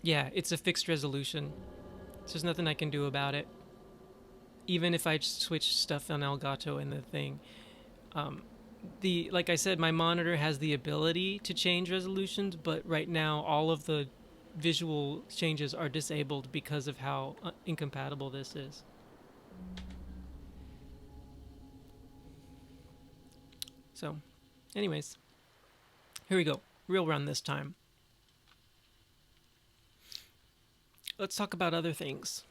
Yeah, it's a fixed resolution. So there's nothing I can do about it. Even if I switch stuff on Elgato in the thing. Um, like I said, my monitor has the ability to change resolutions, but right now all of the visual changes are disabled because of how incompatible this is. So, anyways, here we go. Real run this time. Let's talk about other things.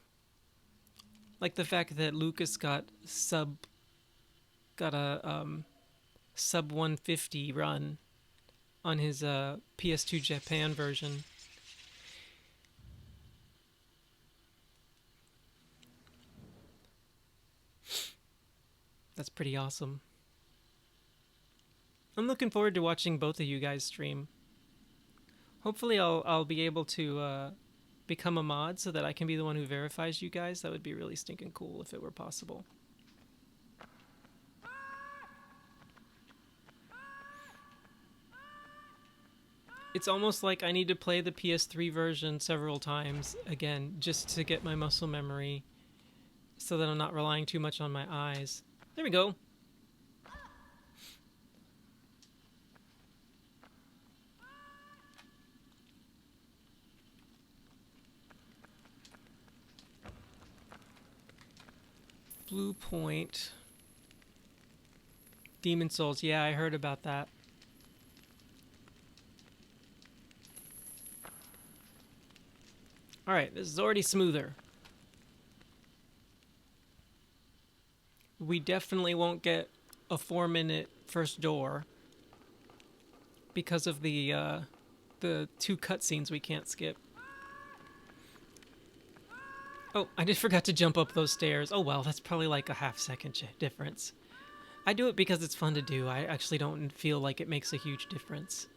Like the fact that Lucas got a sub 150 run on his PS2 Japan version. That's pretty awesome. I'm looking forward to watching both of you guys stream. Hopefully, I'll be able to become a mod so that I can be the one who verifies you guys. That would be really stinking cool if it were possible. It's almost like I need to play the PS3 version several times again just to get my muscle memory so that I'm not relying too much on my eyes. There we go. Blue Point. Demon Souls. Yeah, I heard about that. Alright, this is already smoother. We definitely won't get a 4-minute first door because of the 2 cutscenes we can't skip. Oh, I just forgot to jump up those stairs. Oh well, that's probably like a half-second difference. I do it because it's fun to do. I actually don't feel like it makes a huge difference.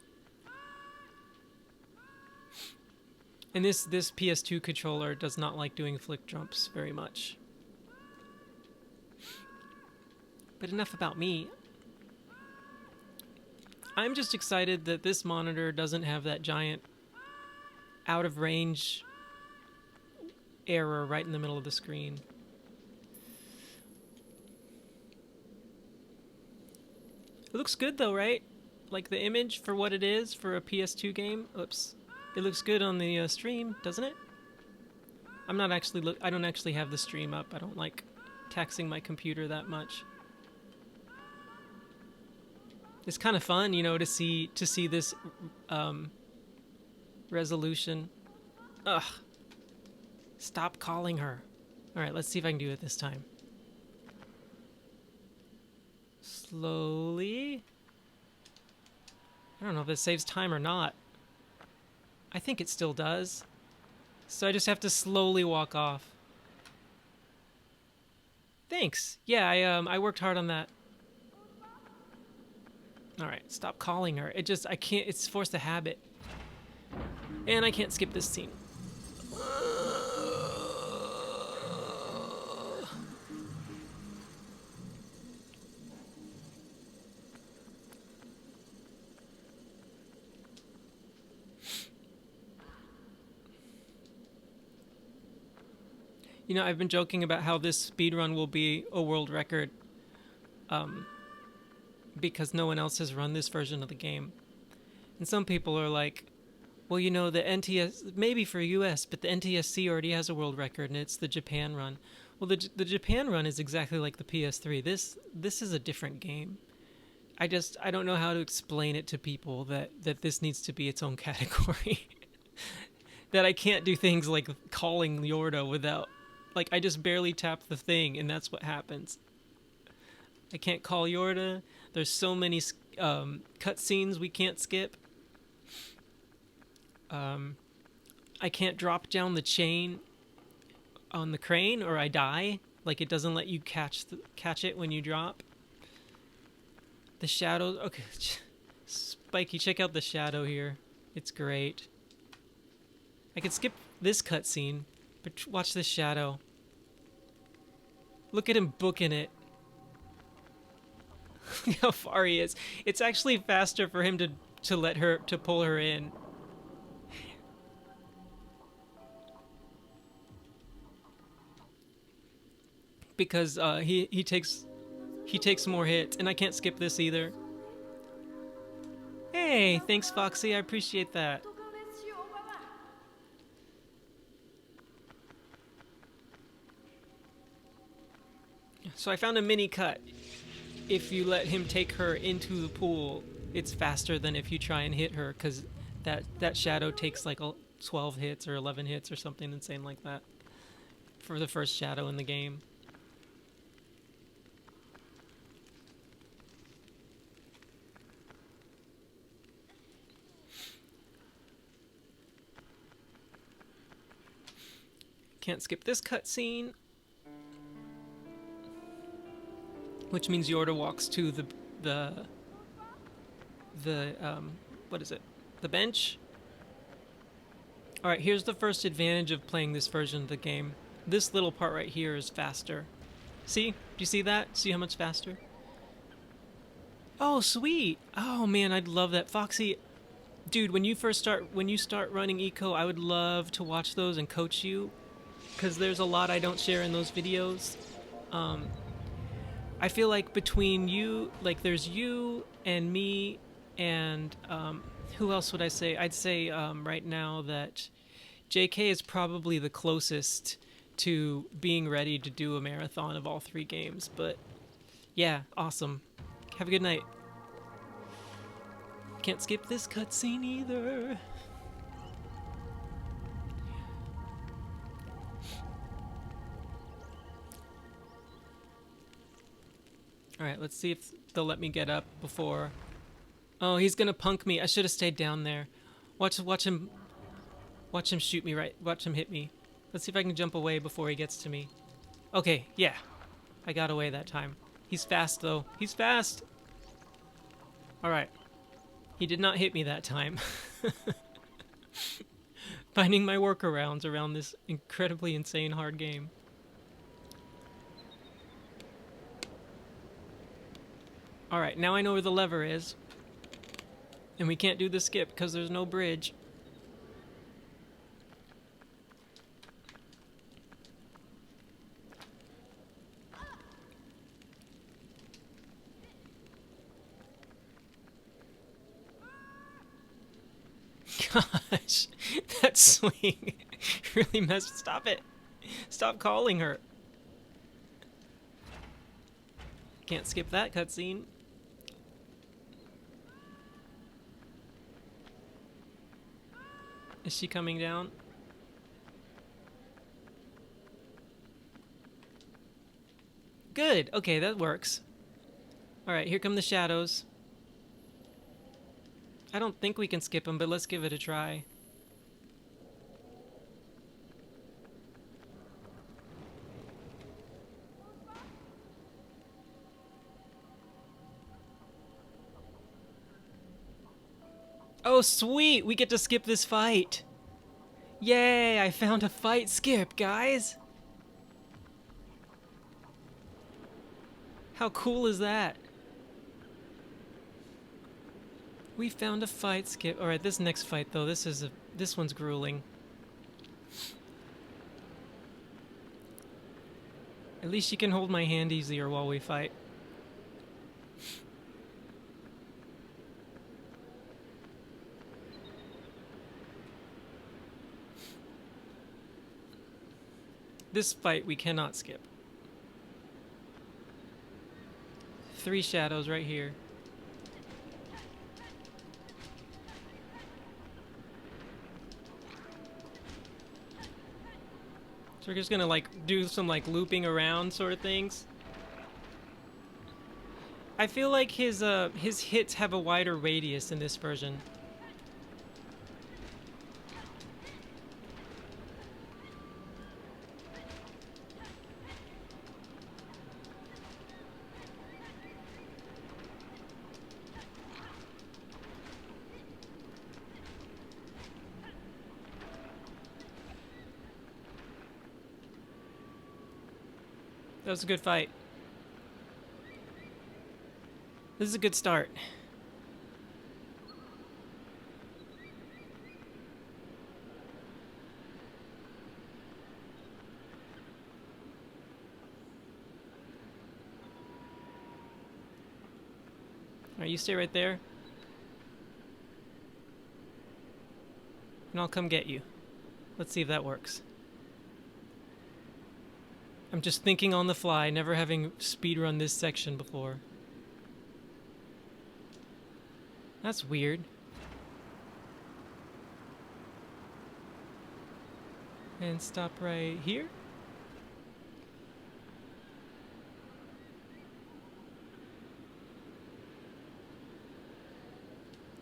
And this PS2 controller does not like doing flick jumps very much. But enough about me. I'm just excited that this monitor doesn't have that giant out of range error right in the middle of the screen. It looks good though, right? Like the image for what it is for a PS2 game. Oops. It looks good on the stream, doesn't it? I'm not actually I don't actually have the stream up. I don't like taxing my computer that much. It's kind of fun, you know, to see this resolution. Ugh. Stop calling her. All right, let's see if I can do it this time. Slowly. I don't know if this saves time or not. I think it still does. So I just have to slowly walk off. Thanks. Yeah, I worked hard on that. All right, stop calling her. I can't, it's forced a habit. And I can't skip this scene. You know, I've been joking about how this speedrun will be a world record because no one else has run this version of the game. And some people are like, well, you know, the NTS, maybe for US, but the NTSC already has a world record and it's the Japan run. Well, the Japan run is exactly like the PS3. This is a different game. I don't know how to explain it to people that this needs to be its own category. That I can't do things like calling Yorda without, like, I just barely tap the thing and that's what happens. I can't call Yorda. There's so many cutscenes we can't skip. I can't drop down the chain on the crane or I die. Like, it doesn't let you catch it when you drop. The shadows. Okay, Spiky, check out the shadow here. It's great. I could skip this cutscene, but watch this shadow. Look at him booking it. How far he is. It's actually faster for him to pull her in. because he takes more hits, and I can't skip this either. Hey, thanks Foxy, I appreciate that. So I found a mini cut. If you let him take her into the pool, it's faster than if you try and hit her, because that shadow takes like 12 hits or 11 hits or something insane like that for the first shadow in the game. Can't skip this cutscene, which means Yorda walks to the what is it? The bench. All right, here's the first advantage of playing this version of the game. This little part right here is faster. See? Do you see that? See how much faster? Oh, sweet. Oh man, I'd love that. Foxy, dude, when you start running eco, I would love to watch those and coach you, because there's a lot I don't share in those videos. I feel like between you, like there's you and me and who else would I say? I'd say right now that JK is probably the closest to being ready to do a marathon of all 3 games. But yeah, awesome. Have a good night. Can't skip this cutscene either. Alright, let's see if they'll let me get up before... Oh, he's gonna punk me. I should have stayed down there. Watch him shoot me right. Watch him hit me. Let's see if I can jump away before he gets to me. Okay, yeah. I got away that time. He's fast, though. He's fast! Alright. He did not hit me that time. Finding my workarounds around this incredibly insane hard game. Alright, now I know where the lever is. And we can't do the skip because there's no bridge. Gosh, that swing really messed. Stop it. Stop calling her. Can't skip that cutscene. Is she coming down? Good. Okay, that works. Alright, here come the shadows. I don't think we can skip them, but let's give it a try. Oh, sweet! We get to skip this fight! Yay! I found a fight skip, guys! How cool is that? We found a fight skip. Alright, this next fight, though, this one's grueling. At least you can hold my hand easier while we fight. This fight we cannot skip. 3 shadows right here. So we're just gonna like do some like looping around sort of things. I feel like his hits have a wider radius in this version. That was a good fight. This is a good start. Alright, you stay right there. And I'll come get you. Let's see if that works. I'm just thinking on the fly, never having speedrun this section before. That's weird. And stop right here.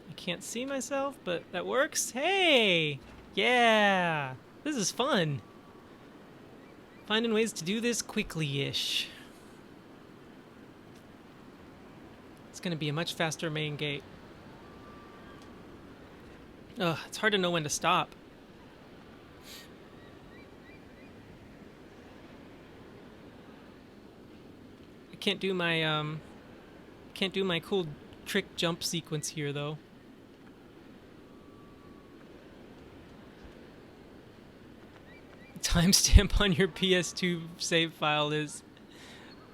I can't see myself, but that works. Hey! Yeah! This is fun. Finding ways to do this quickly-ish. It's gonna be a much faster main gate. Ugh, it's hard to know when to stop. I can't do my cool trick jump sequence here though. Timestamp on your PS2 save file is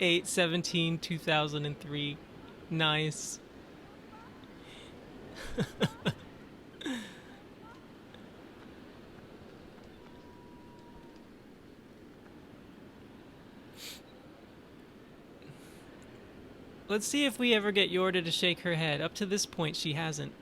8/17/2003. Nice. Let's see if we ever get Yorda to shake her head. Up to this point, she hasn't.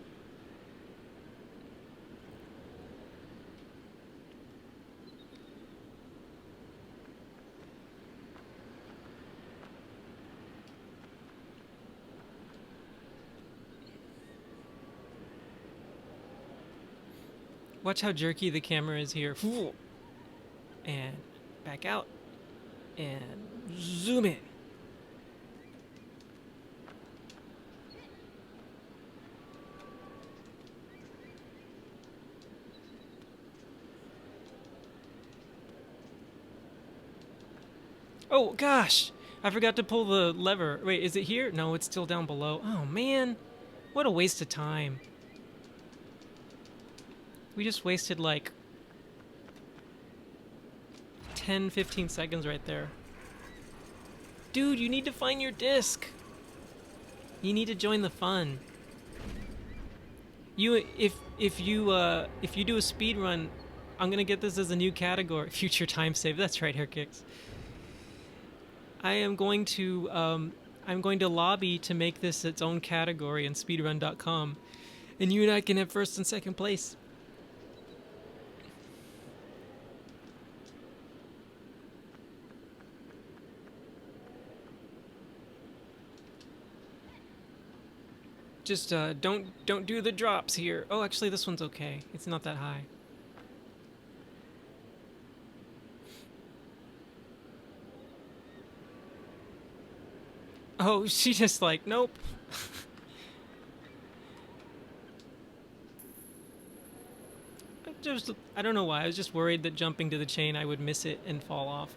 Watch how jerky the camera is here. And back out. And zoom in. Oh gosh! I forgot to pull the lever. Wait, is it here? No, it's still down below. Oh man! What a waste of time. We just wasted like 10-15 seconds right there. Dude, you need to find your disc. You need to join the fun. If you do a speed run, I'm gonna get this as a new category. Future time save. That's right, hair kicks. I'm going to lobby to make this its own category in speedrun.com, and you and I can have first and second place. Just don't do the drops here. Oh, actually, this one's okay. It's not that high. Oh, she just like, nope. I don't know why. I was just worried that jumping to the chain, I would miss it and fall off.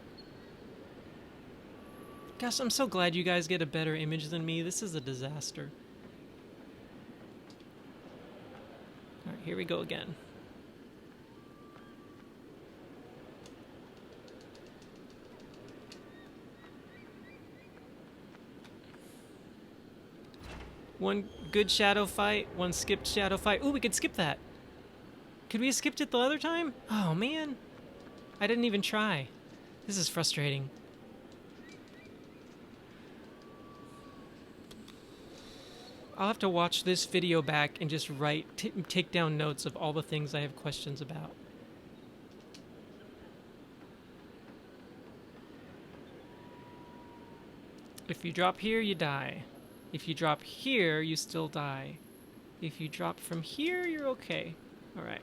Gosh, I'm so glad you guys get a better image than me. This is a disaster. Alright, here we go again. One good shadow fight, one skipped shadow fight. Ooh, we could skip that. Could we have skipped it the other time? Oh, man. I didn't even try. This is frustrating. I'll have to watch this video back and just take down notes of all the things I have questions about. If you drop here, you die. If you drop here, you still die. If you drop from here, you're okay. Alright.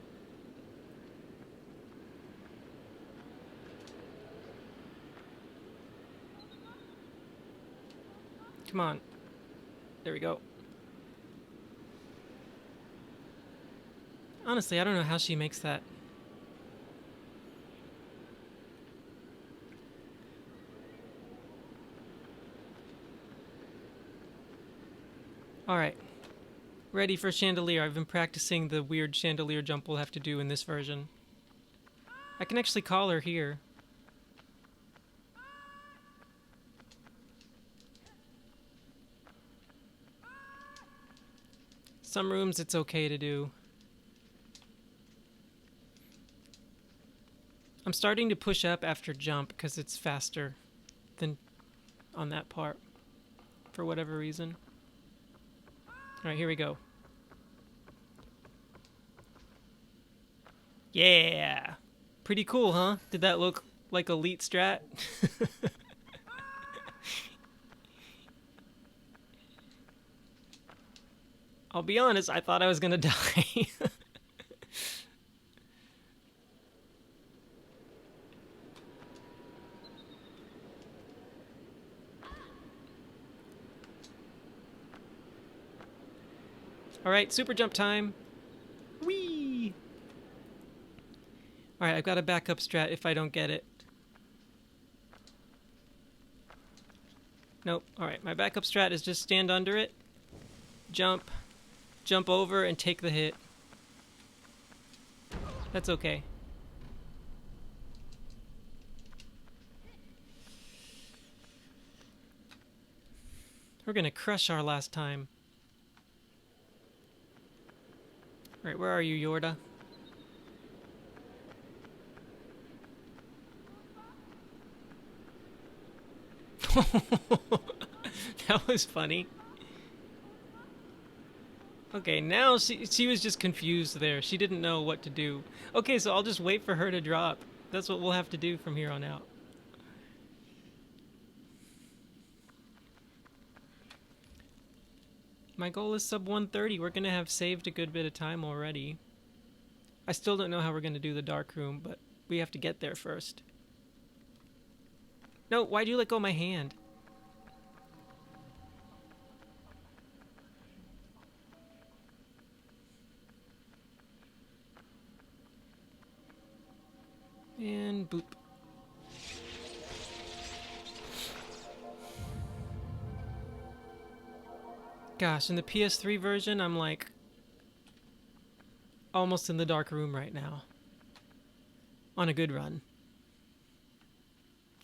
Come on. There we go. Honestly, I don't know how she makes that. Alright. Ready for chandelier. I've been practicing the weird chandelier jump we'll have to do in this version. I can actually call her here. Some rooms it's okay to do. I'm starting to push up after jump because it's faster than on that part for whatever reason. Alright, here we go. Yeah! Pretty cool, huh? Did that look like elite strat? I'll be honest, I thought I was gonna die. Alright, super jump time. Whee! Alright, I've got a backup strat if I don't get it. Nope. Alright, my backup strat is just stand under it, jump over, and take the hit. That's okay. We're gonna crush our last time. Alright, where are you, Yorda? That was funny. Okay, now she was just confused there. She didn't know what to do. Okay, so I'll just wait for her to drop. That's what we'll have to do from here on out. My goal is sub 130. We're going to have saved a good bit of time already. I still don't know how we're going to do the dark room, but we have to get there first. No, why'd you let go of my hand? And boop. Gosh, in the PS3 version, I'm like almost in the dark room right now. On a good run.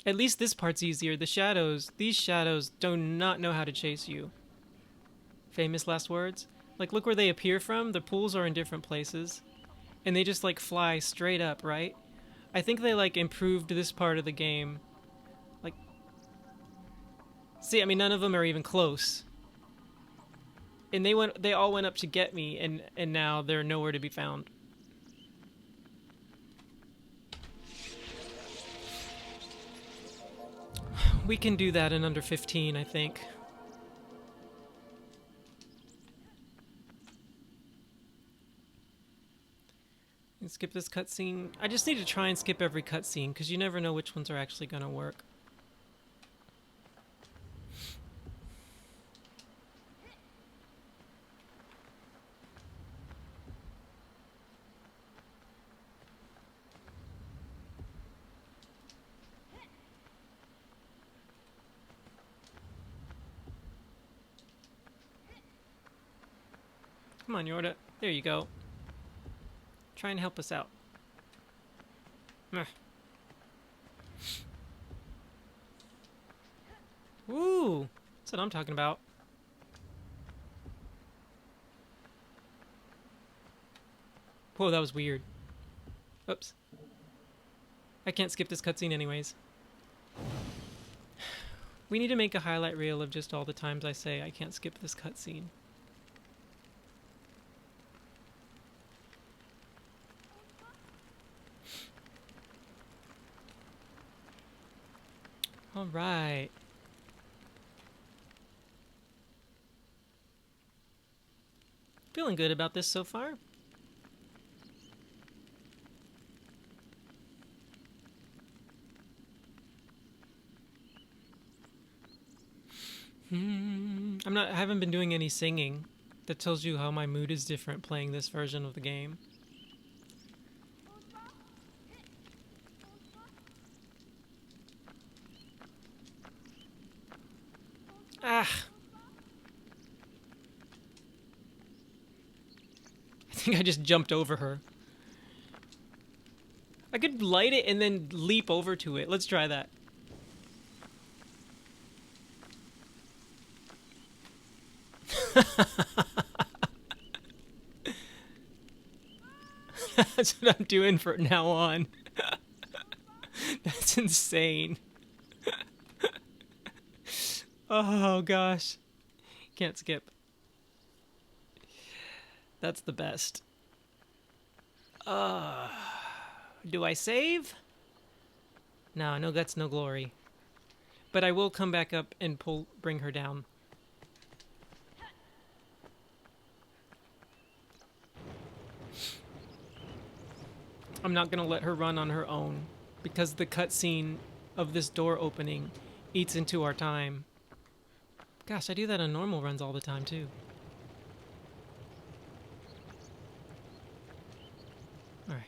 At least this part's easier. The shadows, these shadows do not know how to chase you. Famous last words. Like, look where they appear from. The pools are in different places. And they just, like, fly straight up, right? I think they, like, improved this part of the game. Like, see, I mean, none of them are even close. And they all went up to get me, and now they're nowhere to be found. We can do that in under 15, I think. And skip this cutscene. I just need to try and skip every cutscene, because you never know which ones are actually going to work. Come on, Yorda. There you go. Try and help us out. Woo! That's what I'm talking about. Whoa, that was weird. Oops. I can't skip this cutscene anyways. We need to make a highlight reel of just all the times I say I can't skip this cutscene. All right. Feeling good about this so far. I haven't been doing any singing. That tells you how my mood is different playing this version of the game. Ah! I think I just jumped over her. I could light it and then leap over to it. Let's try that. That's what I'm doing from now on. That's insane. Oh gosh. Can't skip. That's the best. Do I save? No, no guts, no glory. But I will come back up and bring her down. I'm not gonna let her run on her own, because the cutscene of this door opening eats into our time. Gosh, I do that on normal runs all the time too. Alright.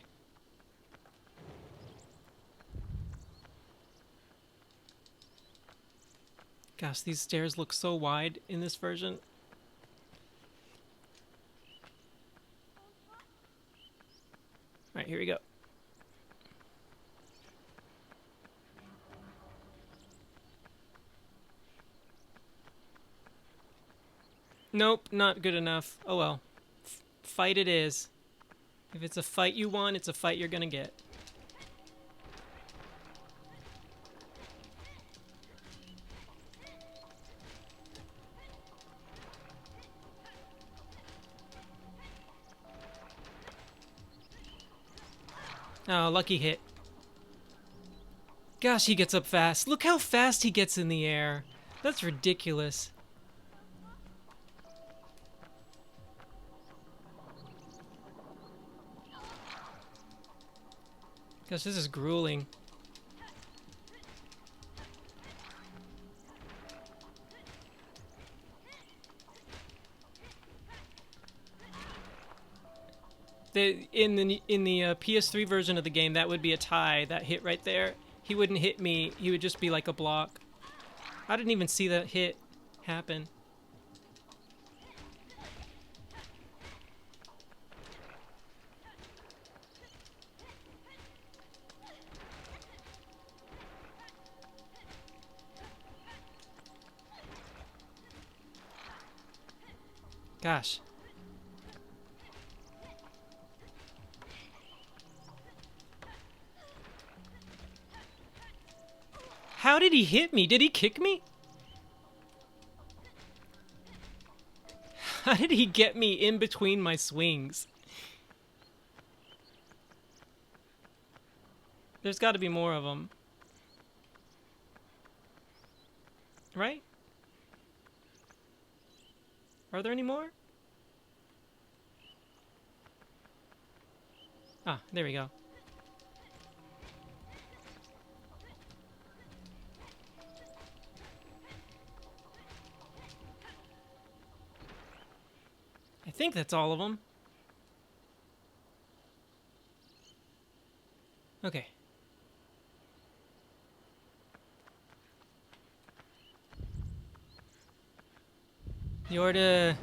Gosh, these stairs look so wide in this version. Alright, here we go. Nope, not good enough. Oh well. Fight it is. If it's a fight you want, it's a fight you're gonna get. Oh, lucky hit. Gosh, he gets up fast. Look how fast he gets in the air. That's ridiculous. Gosh, this is grueling. In the PS3 version of the game, that would be a tie. That hit right there, he wouldn't hit me. He would just be like a block. I didn't even see that hit happen. Gosh. How did he hit me? Did he kick me? How did he get me in between my swings? There's got to be more of them. Right? Are there any more? Ah, there we go. I think that's all of them. Okay. Yorda.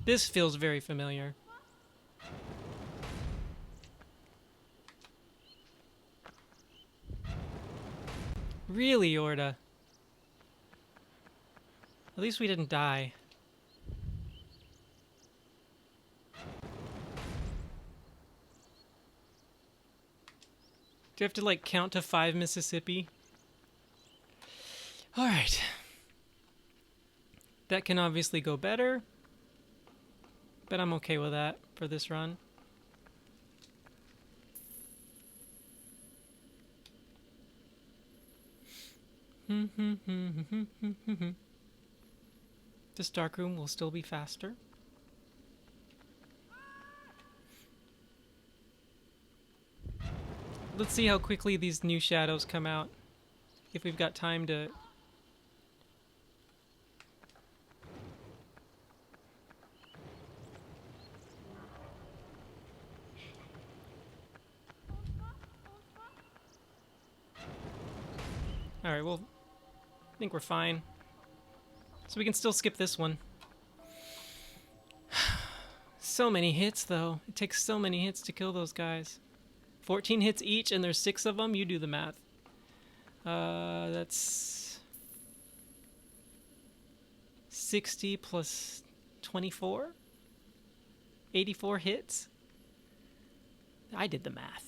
This feels very familiar. Really, Yorda? At least we didn't die. Do you have to, like, count to 5 Mississippi? Alright. That can obviously go better, but I'm okay with that for this run. This dark room will still be faster. Let's see how quickly these new shadows come out. If we've got time to... Alright, well, I think we're fine. So we can still skip this one. So many hits, though. It takes so many hits to kill those guys. 14 hits each, and there's 6 of them? You do the math. That's... 60 plus 24? 84 hits? I did the math.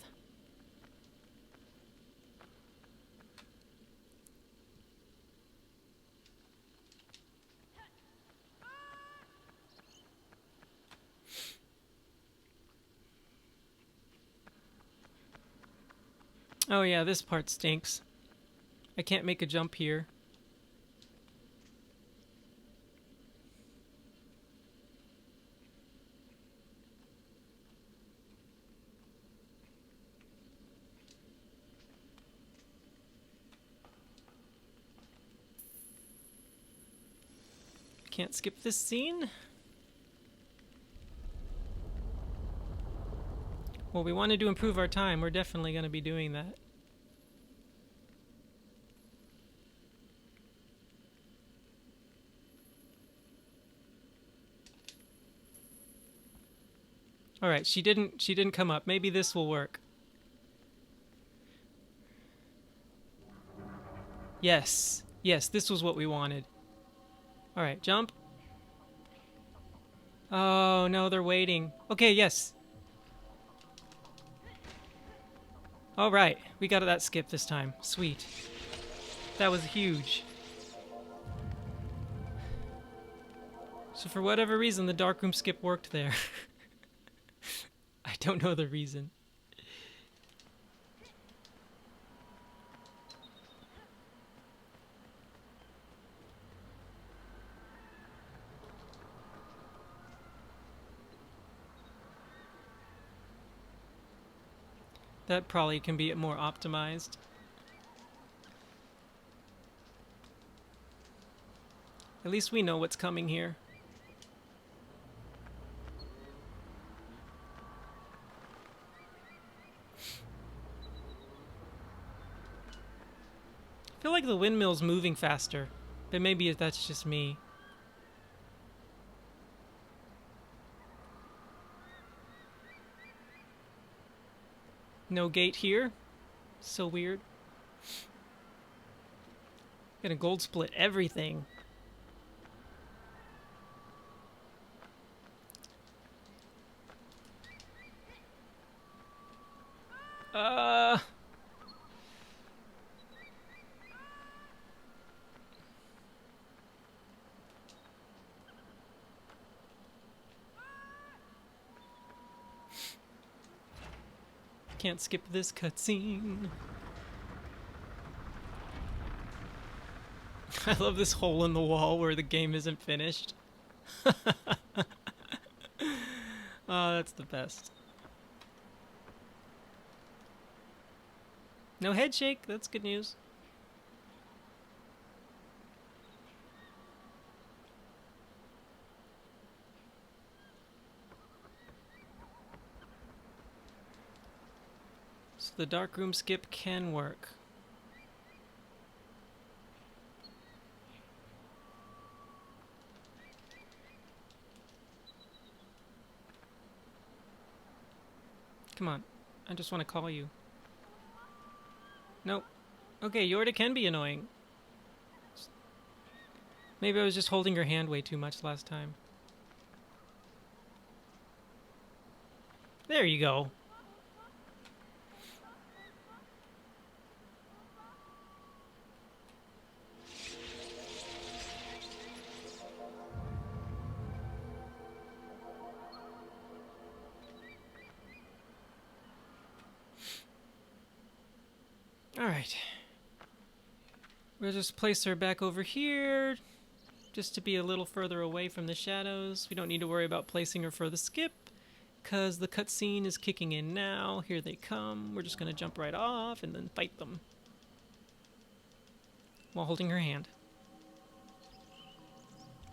Oh yeah, this part stinks. I can't make a jump here. Can't skip this scene. Well, we wanted to improve our time. We're definitely going to be doing that. All right, she didn't come up. Maybe this will work. Yes. Yes, this was what we wanted. All right, jump. Oh, no, they're waiting. Okay, yes. All right, we got that skip this time. Sweet. That was huge. So for whatever reason, the darkroom skip worked there. I don't know the reason. That probably can be more optimized. At least we know what's coming here. I feel like the windmill's moving faster, but maybe that's just me. No gate here. So weird. Gonna gold split everything. Can't skip this cutscene. I love this hole in the wall where the game isn't finished. Oh, that's the best. No head shake, that's good news. So the darkroom skip can work. Come on, I just want to call you. Nope. Okay, Yorda can be annoying. Maybe I was just holding her hand way too much last time. There you go. Alright. We'll just place her back over here, just to be a little further away from the shadows. We don't need to worry about placing her for the skip, because the cutscene is kicking in now. Here they come. We're just going to jump right off and then fight them. While holding her hand.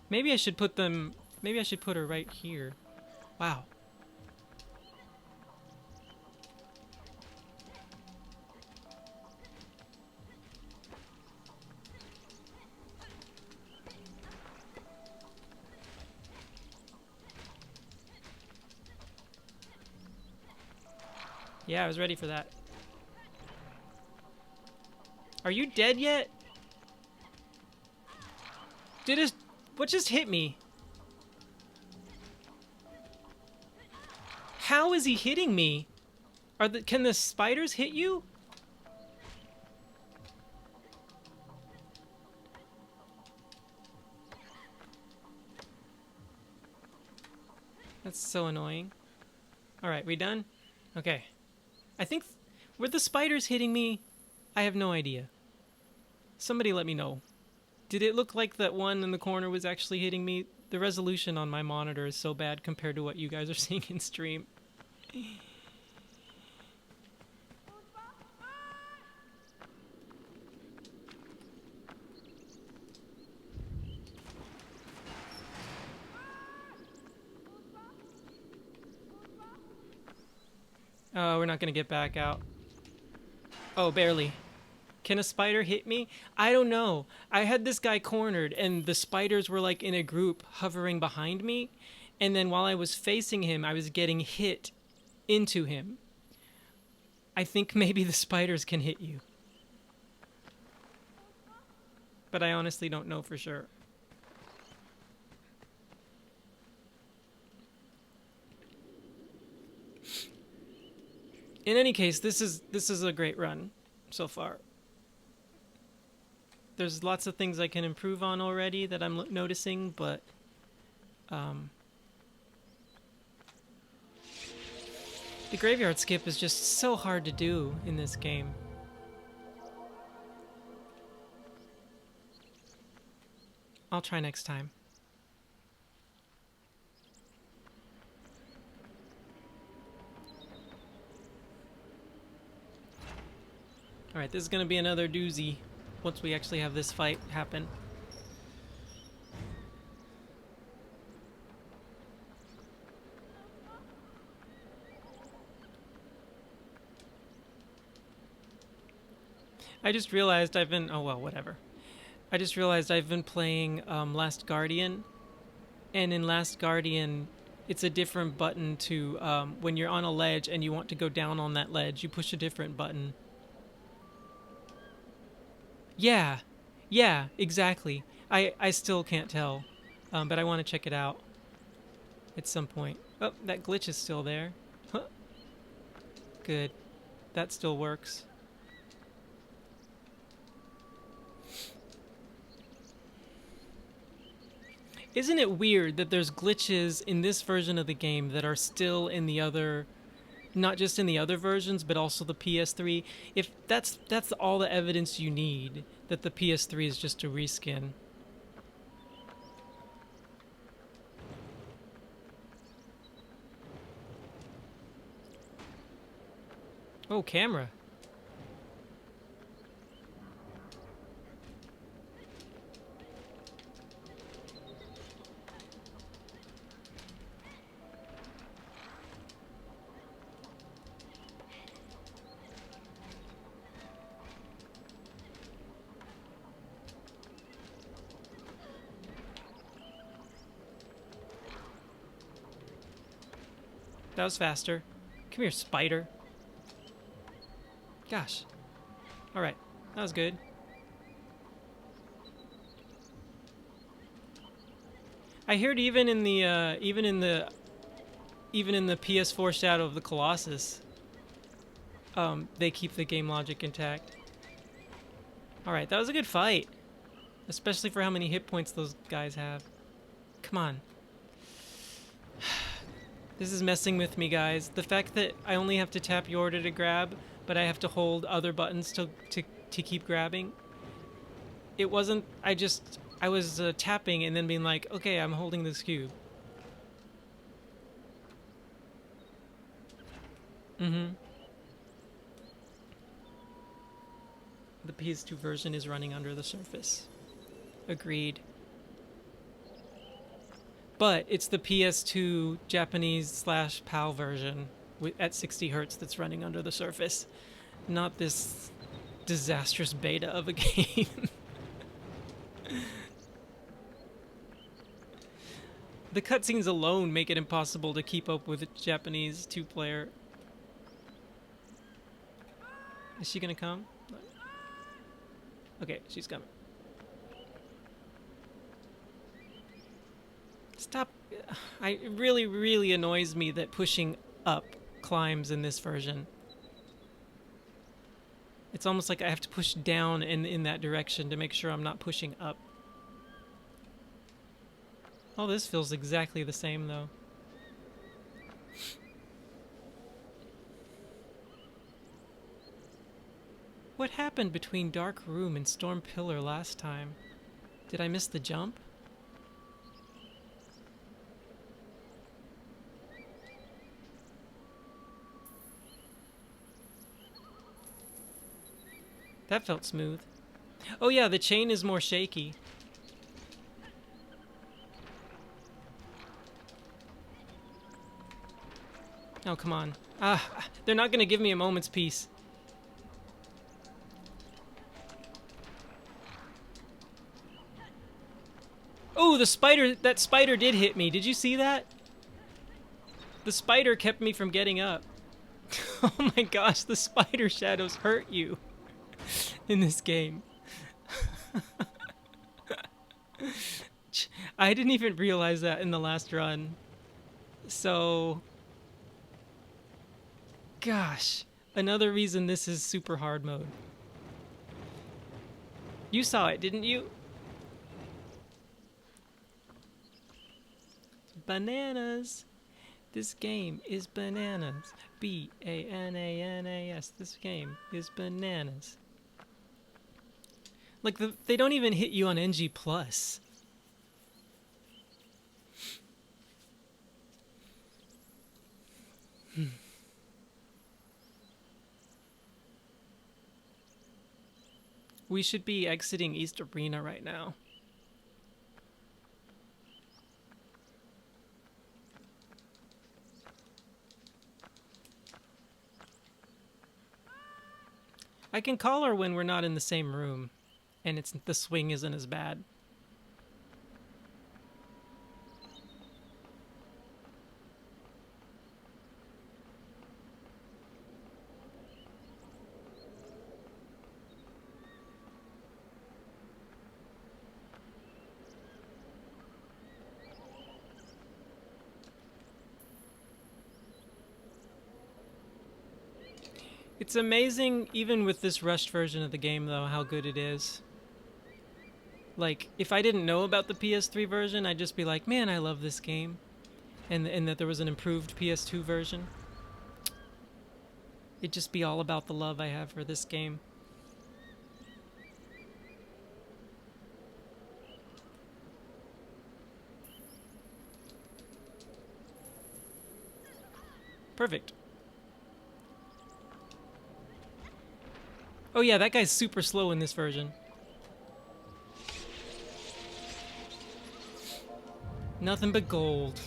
Maybe I should put them... Maybe I should put her right here. Wow. Yeah, I was ready for that. Are you dead yet? What just hit me? How is he hitting me? Can the spiders hit you? That's so annoying. Alright, we done? Okay. I think... were the spiders hitting me? I have no idea. Somebody let me know. Did it look like that one in the corner was actually hitting me? The resolution on my monitor is so bad compared to what you guys are seeing in stream. Oh, we're not gonna get back out. Oh, barely. Can a spider hit me? I don't know. I had this guy cornered and the spiders were like in a group hovering behind me. And then while I was facing him, I was getting hit into him. I think maybe the spiders can hit you. But I honestly don't know for sure. In any case, this is a great run so far. There's lots of things I can improve on already that I'm noticing, but the graveyard skip is just so hard to do in this game. I'll try next time. Alright, this is gonna be another doozy once we actually have this fight happen. I just realized I've been... oh well, whatever. I just realized I've been playing Last Guardian, and in Last Guardian it's a different button to... when you're on a ledge and you want to go down on that ledge, you push a different button. Yeah, exactly. I still can't tell, but I want to check it out at some point. Oh, that glitch is still there. Huh. Good. That still works. Isn't it weird that there's glitches in this version of the game that are still in the other... not just in the other versions, but also the PS3. If that's all the evidence you need that the PS3 is just a reskin. Oh, camera. That was faster. Come here, spider. Gosh. Alright, that was good. I heard even in the PS4 Shadow of the Colossus, they keep the game logic intact. Alright, that was a good fight. Especially for how many hit points those guys have. Come on. This is messing with me, guys. The fact that I only have to tap Yorda to grab, but I have to hold other buttons to keep grabbing. It wasn't... I was tapping and then being like, okay, I'm holding this cube. Mm-hmm. The PS2 version is running under the surface. Agreed. But it's the PS2 Japanese / PAL version at 60 Hertz that's running under the surface. Not this disastrous beta of a game. The cutscenes alone make it impossible to keep up with a Japanese 2-player. Is she gonna come? Okay, she's coming. Stop. It really, really annoys me that pushing up climbs in this version. It's almost like I have to push down in that direction to make sure I'm not pushing up. Oh, this feels exactly the same, though. What happened between Dark Room and Storm Pillar last time? Did I miss the jump? That felt smooth. Oh yeah, the chain is more shaky. Oh, come on. Ah, they're not gonna give me a moment's peace. Oh, the spider, that spider did hit me. Did you see that? The spider kept me from getting up. Oh my gosh, the spider shadows hurt you in this game. I didn't even realize that in the last run. So, gosh, another reason this is super hard mode. You saw it, didn't you? Bananas. This game is bananas. B-A-N-A-N-A-S. This game is bananas. Like, they don't even hit you on NG+. We should be exiting East Arena right now. I can call her when we're not in the same room, and the swing isn't as bad. It's amazing, even with this rushed version of the game, though, how good it is. Like, if I didn't know about the PS3 version, I'd just be like, man, I love this game. And that there was an improved PS2 version. It'd just be all about the love I have for this game. Perfect. Oh yeah, that guy's super slow in this version. Nothing but gold.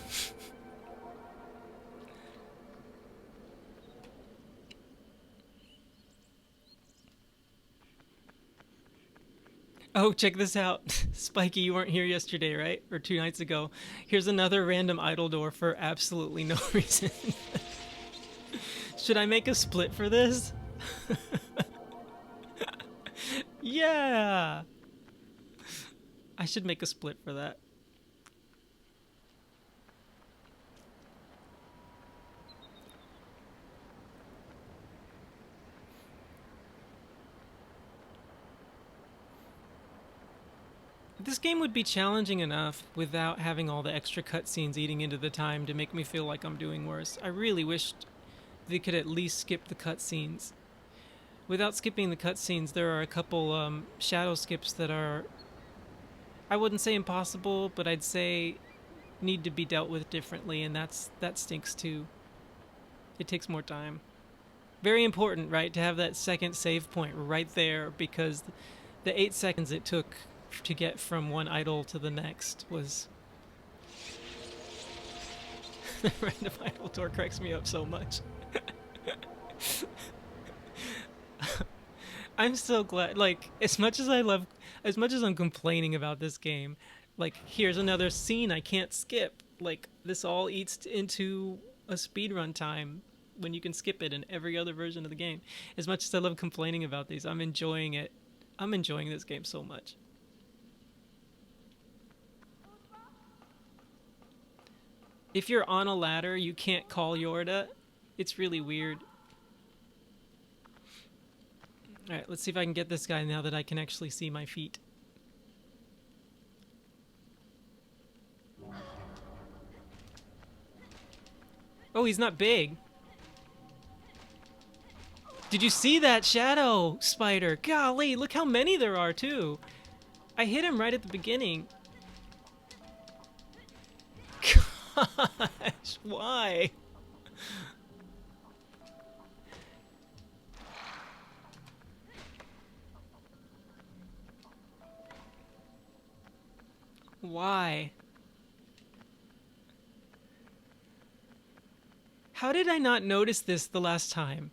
Oh, check this out. Spiky, you weren't here yesterday, right? Or 2 nights ago. Here's another random idle door for absolutely no reason. Should I make a split for this? Yeah! I should make a split for that. This game would be challenging enough without having all the extra cutscenes eating into the time to make me feel like I'm doing worse. I really wished they could at least skip the cutscenes. Without skipping the cutscenes, there are a couple shadow skips that are, I wouldn't say impossible, but I'd say need to be dealt with differently, and that stinks too. It takes more time. Very important, right, to have that second save point right there, because the 8 seconds it took to get from one idol to the next was... The random idol door cracks me up so much. I'm so glad, like, as much as I'm complaining about this game, like, here's another scene I can't skip. Like, this all eats into a speedrun time when you can skip it in every other version of the game. As much as I love complaining about these, I'm enjoying it. I'm enjoying this game so much. If you're on a ladder, you can't call Yorda. It's really weird. Alright, let's see if I can get this guy now that I can actually see my feet. Oh, he's not big. Did you see that shadow spider? Golly, look how many there are, too. I hit him right at the beginning. Gosh, why? Why? How did I not notice this the last time?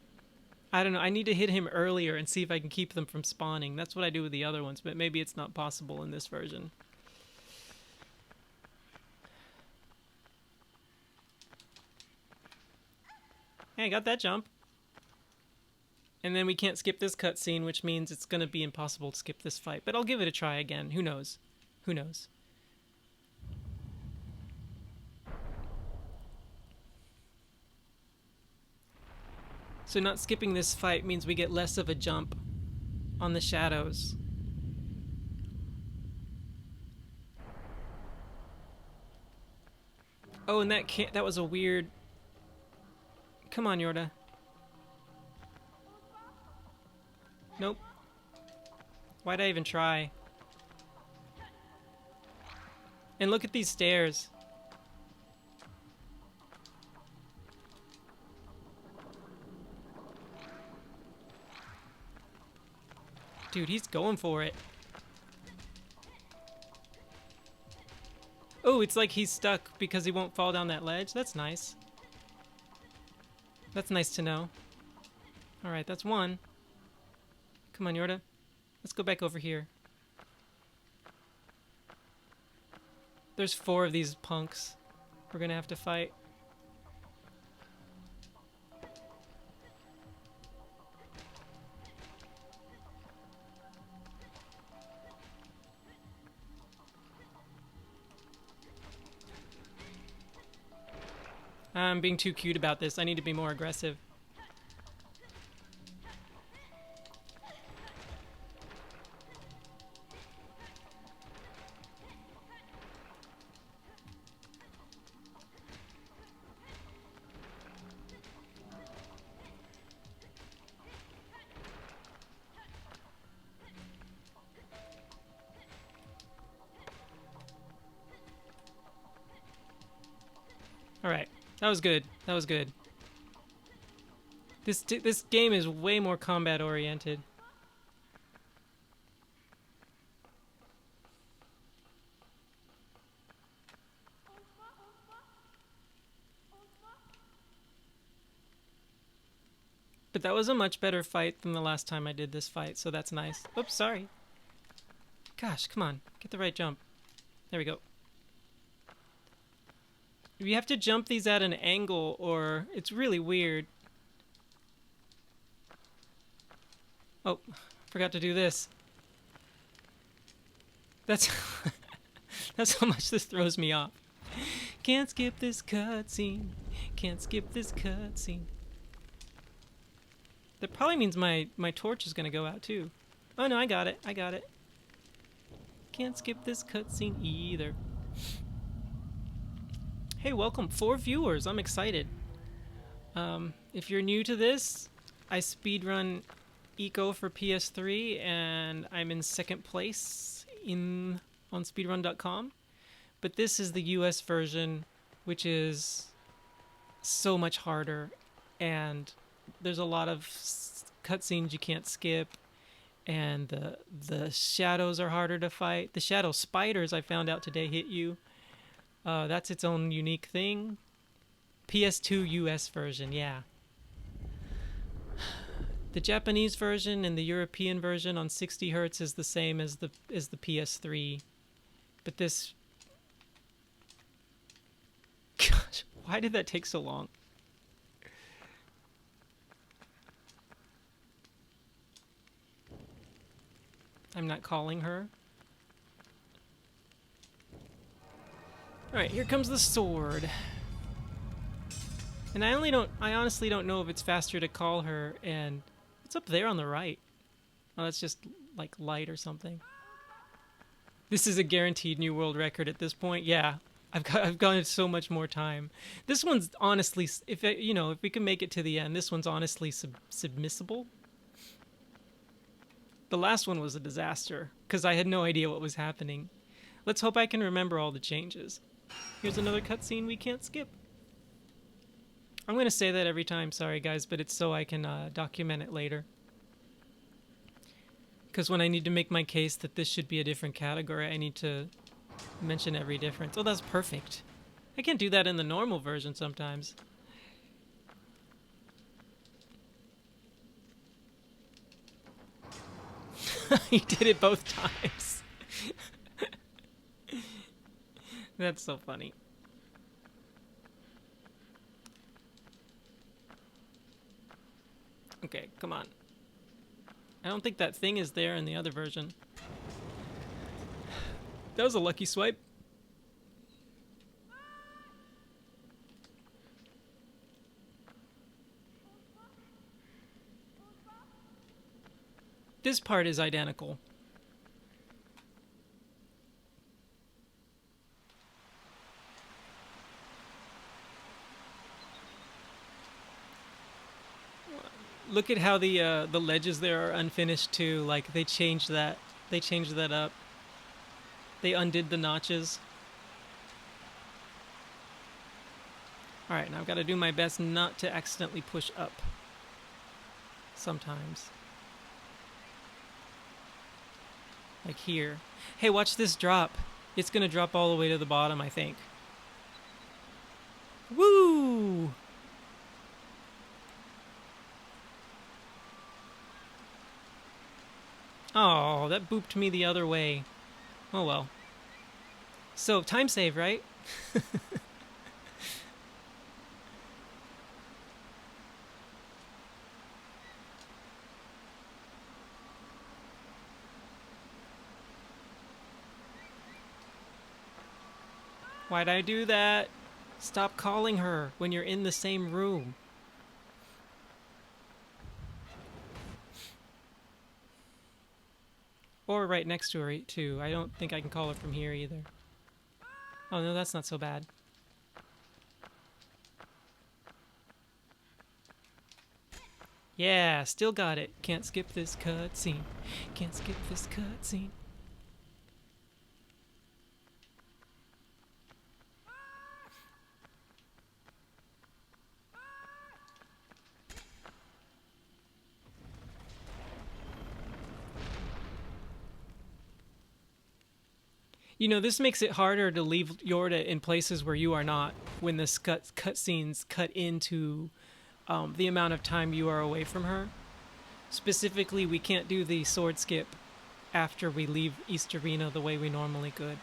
I don't know. I need to hit him earlier and see if I can keep them from spawning. That's what I do with the other ones, but maybe it's not possible in this version. Hey, I got that jump. And then we can't skip this cutscene, which means it's going to be impossible to skip this fight. But I'll give it a try again. Who knows? Who knows? So not skipping this fight means we get less of a jump on the shadows. Oh, and that was a weird... Come on, Yorda. Nope. Why'd I even try? And look at these stairs. Dude, he's going for it. Oh, it's like he's stuck because he won't fall down that ledge. That's nice. That's nice to know. Alright, that's one. Come on, Yorda. Let's go back over here. There's 4 of these punks we're gonna have to fight. I'm being too cute about this. I need to be more aggressive. Alright. That was good. That was good. This game is way more combat oriented. But that was a much better fight than the last time I did this fight, so that's nice. Oops, sorry. Gosh, come on. Get the right jump. There we go. You have to jump these at an angle, or it's really weird. Oh, forgot to do this. That's that's how much this throws me off. Can't skip this cutscene. Can't skip this cutscene. That probably means my torch is gonna go out too. Oh no, I got it. I got it. Can't skip this cutscene either. Hey, welcome. 4 viewers. I'm excited. If you're new to this, I speedrun ICO for PS3, and I'm in 2nd place on speedrun.com. But this is the US version, which is so much harder, and there's a lot of cutscenes you can't skip, and the shadows are harder to fight. The shadow spiders, I found out today, hit you. That's its own unique thing. PS2 US version, yeah. The Japanese version and the European version on 60 Hertz is the same as the PS3. But this... Gosh, why did that take so long? I'm not calling her. Alright, here comes the sword. And I honestly don't know if it's faster to call her and what's up there on the right? Oh, that's just like light or something. This is a guaranteed new world record at this point. Yeah. I've gone so much more time. This one's honestly, if if we can make it to the end, this one's honestly submissible. The last one was a disaster because I had no idea what was happening. Let's hope I can remember all the changes. Here's another cutscene we can't skip. I'm going to say that every time, sorry guys, but it's so I can document it later. Because when I need to make my case that this should be a different category, I need to mention every difference. Oh, that's perfect. I can't do that in the normal version sometimes. He did it both times. That's so funny. Okay, come on. I don't think that thing is there in the other version. That was a lucky swipe. This part is identical. Look at how the ledges there are unfinished too. Like they changed that. They changed that up. They undid the notches. All right, now I've got to do my best not to accidentally push up. Sometimes. Like here. Hey, watch this drop. It's gonna drop all the way to the bottom, I think. Woo! Oh, that booped me the other way. Oh well. So, time save, right? Why'd I do that? Stop calling her when you're in the same room. Or right next to her, too. I don't think I can call her from here either. Oh, no, that's not so bad. Yeah, still got it. Can't skip this cutscene. Can't skip this cutscene. You know, this makes it harder to leave Yorda in places where you are not when the cutscenes cut into the amount of time you are away from her. Specifically, we can't do the sword skip after we leave East Arena the way we normally could.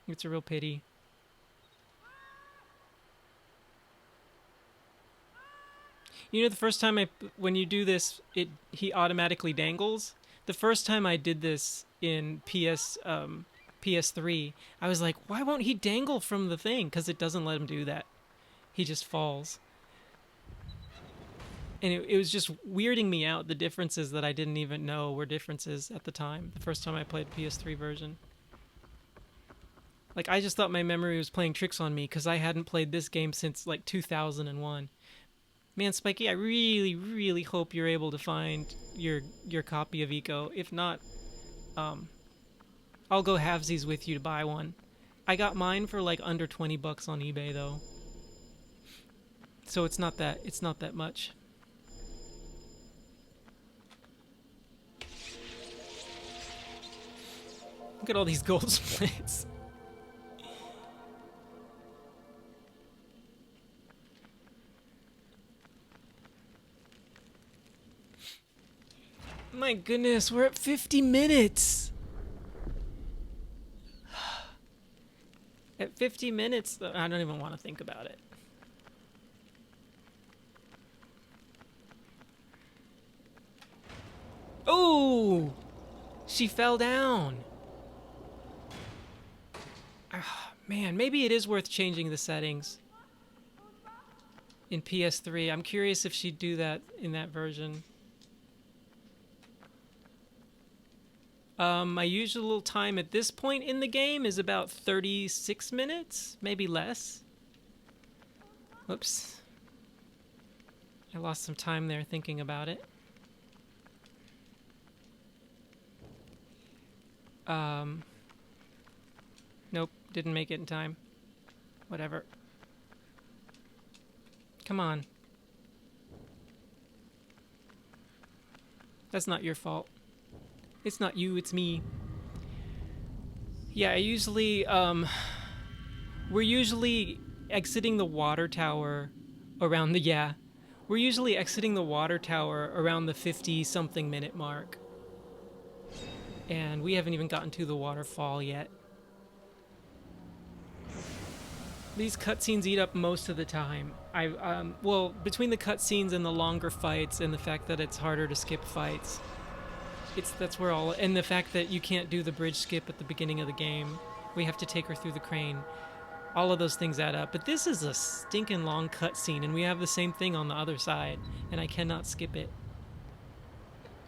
It's a real pity. You know, the first time when you do this, he automatically dangles. The first time I did this in PS3, I was like, why won't he dangle from the thing? Because it doesn't let him do that. He just falls. And it was just weirding me out, the differences that I didn't even know were differences at the time, the first time I played PS3 version. Like, I just thought my memory was playing tricks on me because I hadn't played this game since, like, 2001. Man, Spiky, I really, really hope you're able to find your copy of ICO. If not, I'll go halvesies with you to buy one. I got mine for like under 20 bucks on eBay though. So it's not that much. Look at all these gold splits. My goodness, we're at 50 minutes. At 50 minutes, I don't even want to think about it. Oh! She fell down. Man, maybe it is worth changing the settings. in PS3. I'm curious if she'd do that in that version. My usual time at this point in the game is about 36 minutes, maybe less. Whoops. I lost some time there thinking about it. Nope, didn't make it in time. Whatever. Come on. That's not your fault. It's not you, it's me. Yeah, we're usually exiting the water tower around the, we're usually exiting the water tower around the 50-something minute mark. And we haven't even gotten to the waterfall yet. These cutscenes eat up most of the time. Well, between the cutscenes and the longer fights and the fact that it's harder to skip fights, that's where all, and the fact that you can't do the bridge skip at the beginning of the game. We have to take her through the crane. All of those things add up. But this is a stinking long cutscene, and we have the same thing on the other side, and I cannot skip it.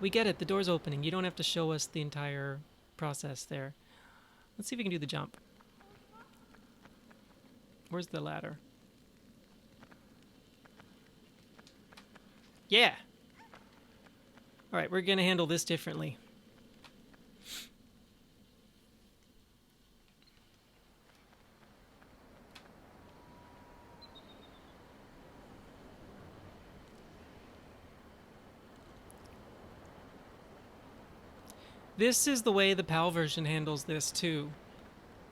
We get it, the door's opening. You don't have to show us the entire process there. Let's see if we can do the jump. Where's the ladder? Yeah! Alright, we're gonna handle this differently. This is the way the PAL version handles this too.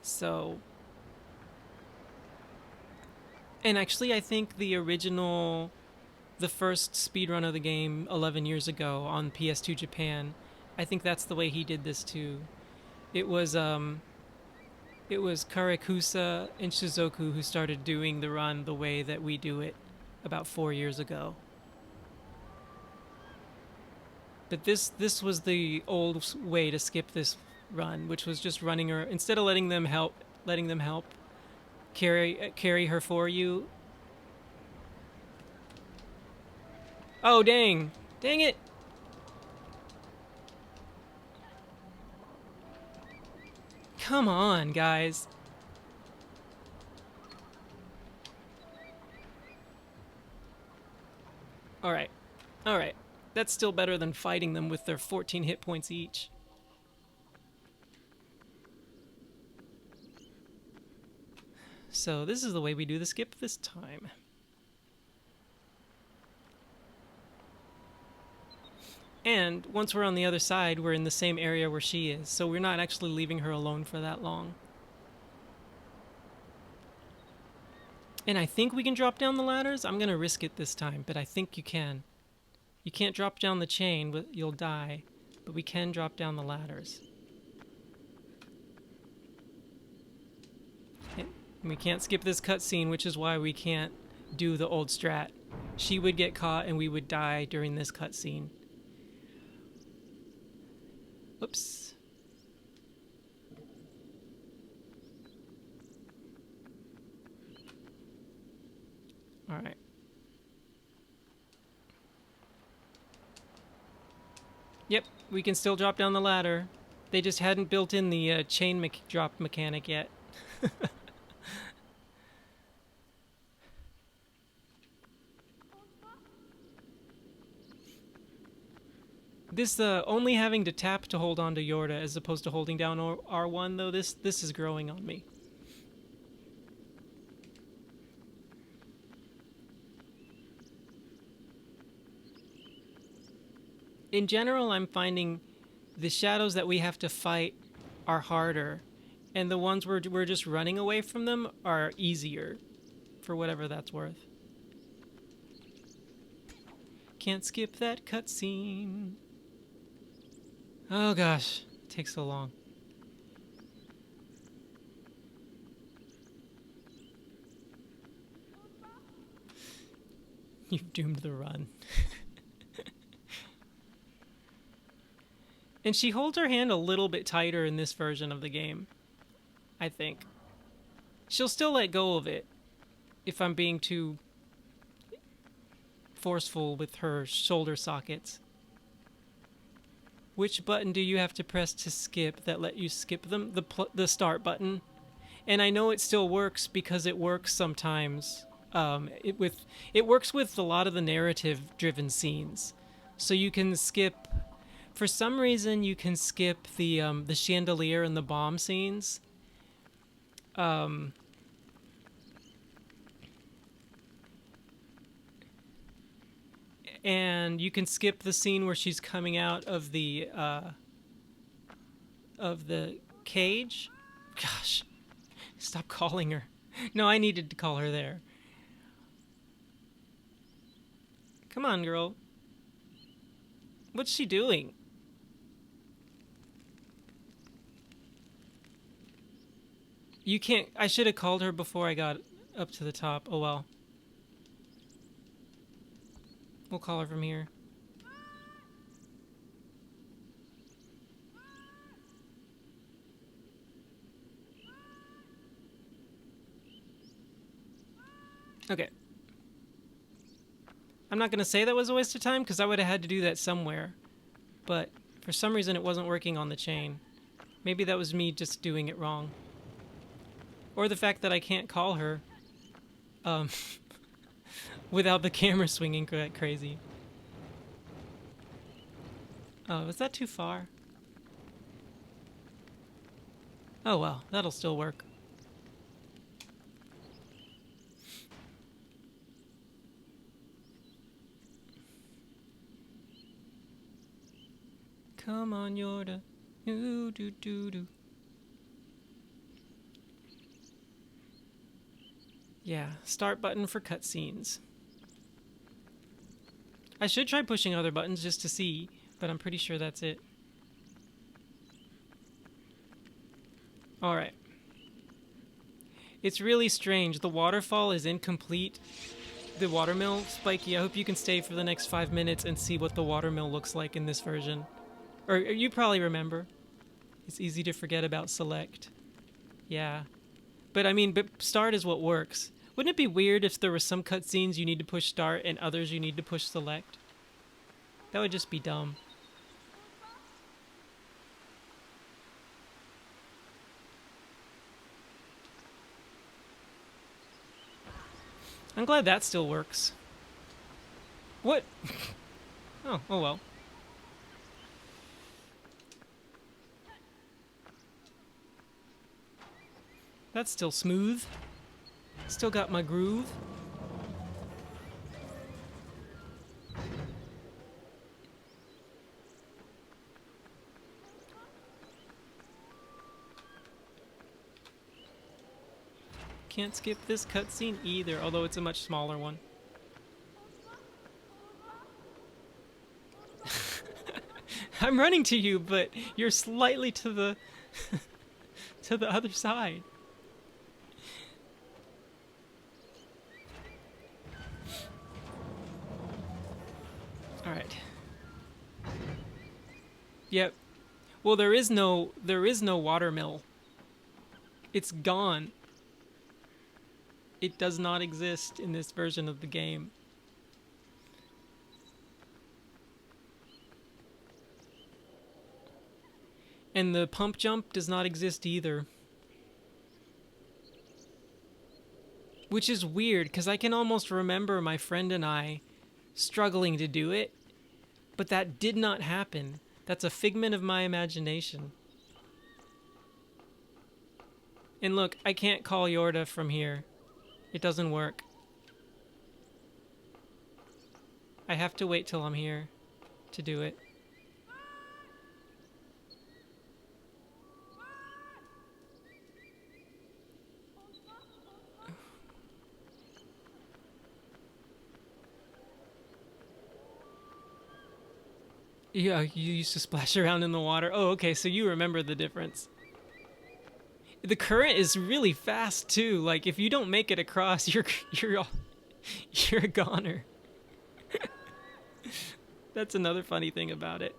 So... And actually, I think the first speedrun of the game 11 years ago on PS2 Japan, I think that's the way he did this too. It was Karekusa and Shizuku who started doing the run the way that we do it about 4 years ago. But this was the old way to skip this run, which was just running her, instead of letting them help carry her for you. Oh, dang. Dang it. Come on, guys. Alright. Alright. That's still better than fighting them with their 14 hit points each. So this is the way we do the skip this time. And once we're on the other side, we're in the same area where she is, so we're not actually leaving her alone for that long. And I think we can drop down the ladders. I'm gonna risk it this time, but I think you can. You can't drop down the chain, but you'll die. But we can drop down the ladders. And we can't skip this cutscene, which is why we can't do the old strat. She would get caught and we would die during this cutscene. Oops. Alright. Yep, we can still drop down the ladder. They just hadn't built in the chain drop mechanic yet. This only having to tap to hold on to Yorda as opposed to holding down R1 though, this is growing on me. In general, I'm finding the shadows that we have to fight are harder, and the ones we're just running away from them are easier, for whatever that's worth. Can't skip that cutscene. Oh gosh, it takes so long. You've doomed the run. And she holds her hand a little bit tighter in this version of the game, I think. She'll still let go of it if I'm being too... forceful with her shoulder sockets. Which button do you have to press to skip that let you skip them? The start button. And I know it still works because it works sometimes. It works with a lot of the narrative-driven scenes. So you can skip. For some reason, you can skip the chandelier and the bomb scenes. And you can skip the scene where she's coming out of the cage. Gosh, stop calling her. No, I needed to call her there. Come on, girl. What's she doing? You can't... I should have called her before I got up to the top. Oh, well. We'll call her from here. Okay. I'm not going to say that was a waste of time, because I would have had to do that somewhere. But for some reason, it wasn't working on the chain. Maybe that was me just doing it wrong. Or the fact that I can't call her without the camera swinging crazy. Oh, is that too far? Oh well, that'll still work. Come on, Yorda. Ooh, doo doo doo. Yeah, start button for cutscenes. I should try pushing other buttons just to see, but I'm pretty sure that's it. Alright. It's really strange. The waterfall is incomplete. The watermill, Spiky, I hope you can stay for the next 5 minutes and see what the watermill looks like in this version. Or you probably remember. It's easy to forget about select. Yeah. But I mean, start is what works. Wouldn't it be weird if there were some cutscenes you need to push start and others you need to push select? That would just be dumb. I'm glad that still works. What? Oh well. That's still smooth. Still got my groove. Can't skip this cutscene either, although it's a much smaller one. I'm running to you, but you're slightly to the to the other side. All right. Yep. Well, there is no watermill. It's gone. It does not exist in this version of the game. And the pump jump does not exist either. Which is weird, because I can almost remember my friend and I struggling to do it, but that did not happen. That's a figment of my imagination. And look, I can't call Yorda from here. It doesn't work. I have to wait till I'm here to do it. Yeah, you used to splash around in the water. Oh, okay, so you remember the difference. The current is really fast too. Like if you don't make it across, you're a goner. That's another funny thing about it.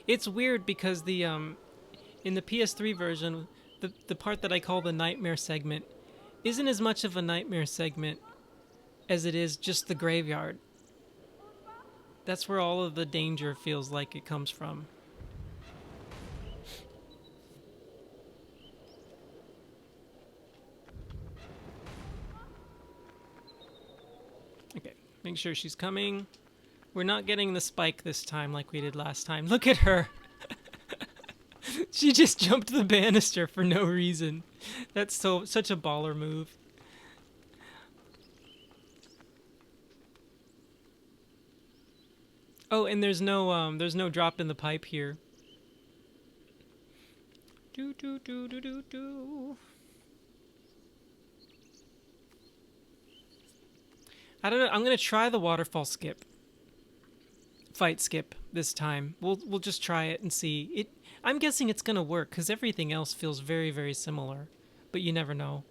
It's weird because in the PS3 version, the part that I call the nightmare segment, isn't as much of a nightmare segment as it is just the graveyard. That's where all of the danger feels like it comes from. Okay, make sure she's coming. We're not getting the spike this time like we did last time. Look at her! She just jumped the banister for no reason. That's such a baller move. Oh, and there's no drop in the pipe here. Do do do do do do. I don't know. I'm gonna try the waterfall skip. Fight skip this time. We'll just try it and see. I'm guessing it's gonna work because everything else feels very, very similar, but you never know.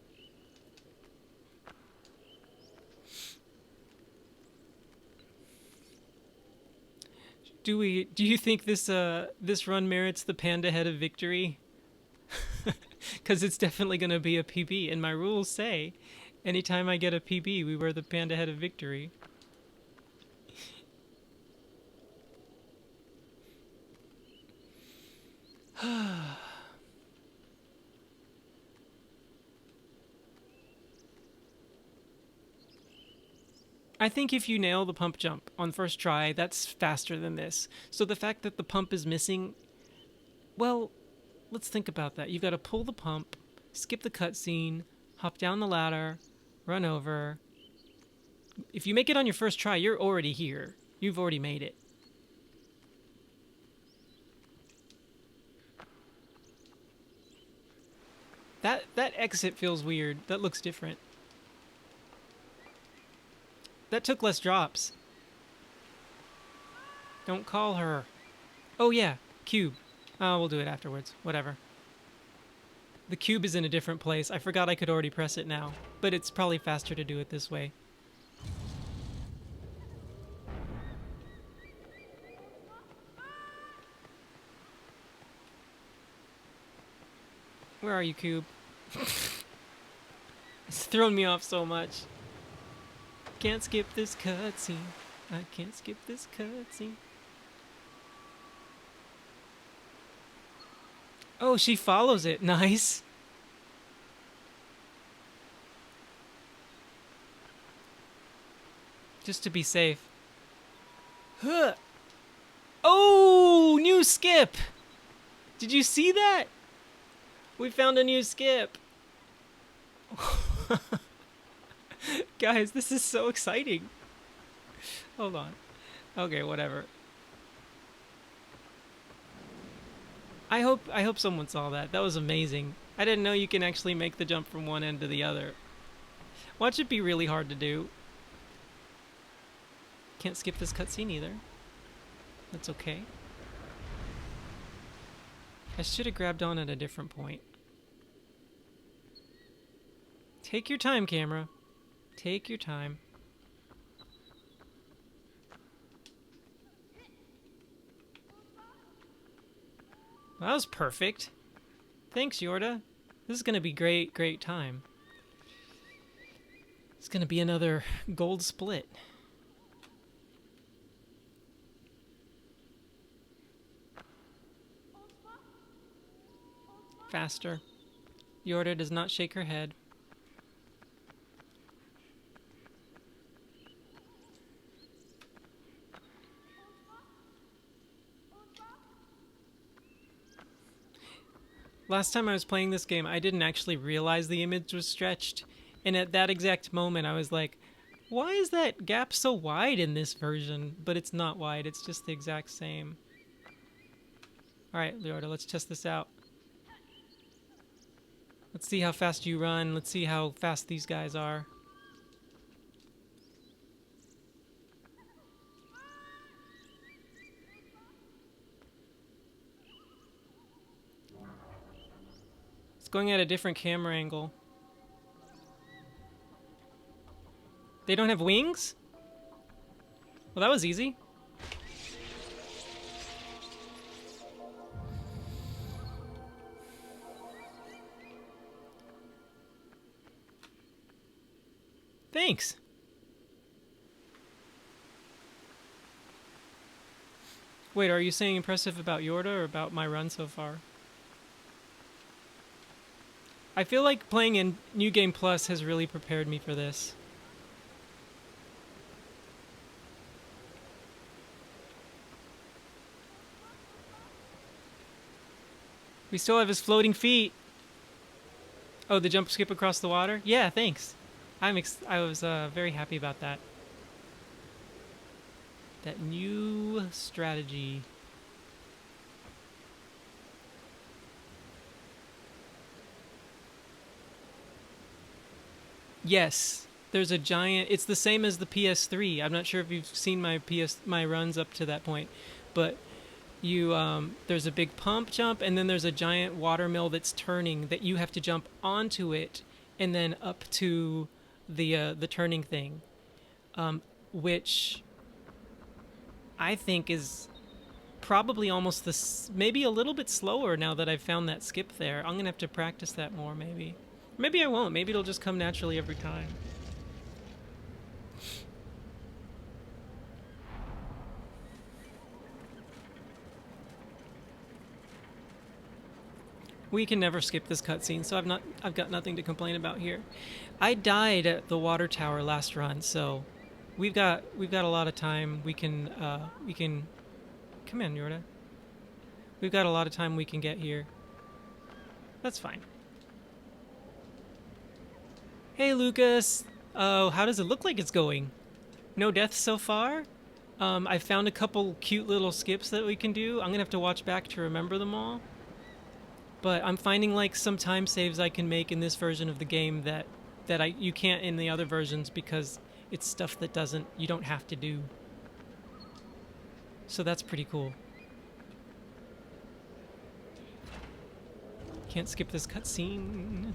Do you think this run merits the panda head of victory? Because it's definitely gonna be a PB, and my rules say, anytime I get a PB, we wear the panda head of victory. I think if you nail the pump jump on first try, that's faster than this. So the fact that the pump is missing, well, let's think about that. You've got to pull the pump, skip the cutscene, hop down the ladder, run over. If you make it on your first try, you're already here. You've already made it. That exit feels weird. That looks different. That took less drops. Don't call her. Oh yeah, cube. We'll do it afterwards. Whatever. The cube is in a different place. I forgot I could already press it now, but it's probably faster to do it this way. Where are you, cube? It's thrown me off so much. Can't skip this cutscene. I can't skip this cutscene. Oh, she follows it. Nice. Just to be safe. Huh. Oh, new skip. Did you see that? We found a new skip. Guys, this is so exciting. Hold on. Okay, whatever. I hope someone saw that. That was amazing. I didn't know you can actually make the jump from one end to the other. Watch it be really hard to do. Can't skip this cutscene either. That's okay. I should have grabbed on at a different point. Take your time, camera. Take your time. That was perfect. Thanks, Yorda. This is gonna be great time. It's gonna be another gold split. Faster. Yorda does not shake her head. Last time I was playing this game, I didn't actually realize the image was stretched. And at that exact moment, I was like, why is that gap so wide in this version? But it's not wide, it's just the exact same. Alright, Leorda, let's test this out. Let's see how fast you run. Let's see how fast these guys are. It's going at a different camera angle. They don't have wings? Well, that was easy. Thanks. Wait, are you saying impressive about Yorda or about my run so far? I feel like playing in New Game Plus has really prepared me for this. We still have his floating feet. Oh, the jump skip across the water? Yeah, thanks. I was very happy about that. That new strategy. Yes, there's a giant. It's the same as the PS3. I'm not sure if you've seen my runs up to that point, but there's a big pump jump, and then there's a giant watermill that's turning that you have to jump onto it and then up to the turning thing, which I think is probably almost maybe a little bit slower now that I've found that skip there. I'm gonna have to practice that more, maybe. Maybe I won't. Maybe it'll just come naturally every time. We can never skip this cutscene, so I've got nothing to complain about here. I died at the water tower last run, so we've got a lot of time. We can come in, Yorda. We've got a lot of time we can get here. That's fine. Hey, Lucas. Oh, how does it look like it's going? No deaths so far? I found a couple cute little skips that we can do. I'm gonna have to watch back to remember them all. But I'm finding like some time saves I can make in this version of the game that you can't in the other versions because it's stuff that you don't have to do. So that's pretty cool. Can't skip this cutscene.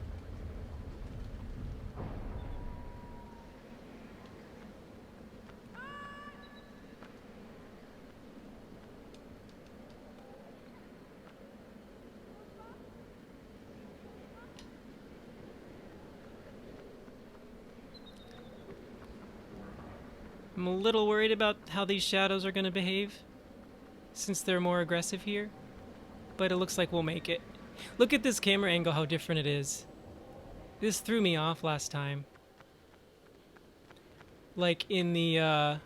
I'm a little worried about how these shadows are going to behave, since they're more aggressive here, but it looks like we'll make it. Look at this camera angle, how different it is. This threw me off last time. Like in the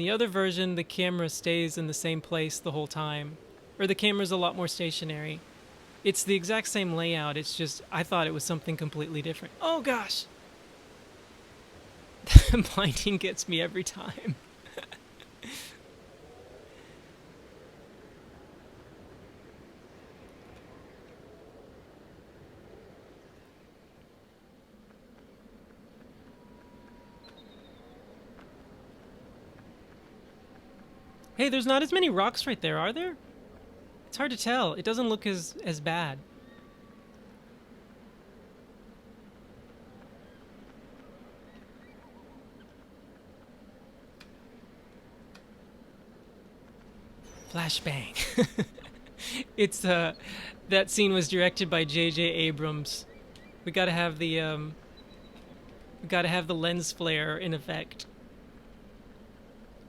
other version, the camera stays in the same place the whole time, or the camera's a lot more stationary. It's the exact same layout, it's just, I thought it was something completely different. Oh gosh! Blinding gets me every time. Hey, there's not as many rocks right there, are there? It's hard to tell. It doesn't look as bad. Flashbang. It's that scene was directed by J.J. Abrams. We gotta have the lens flare in effect.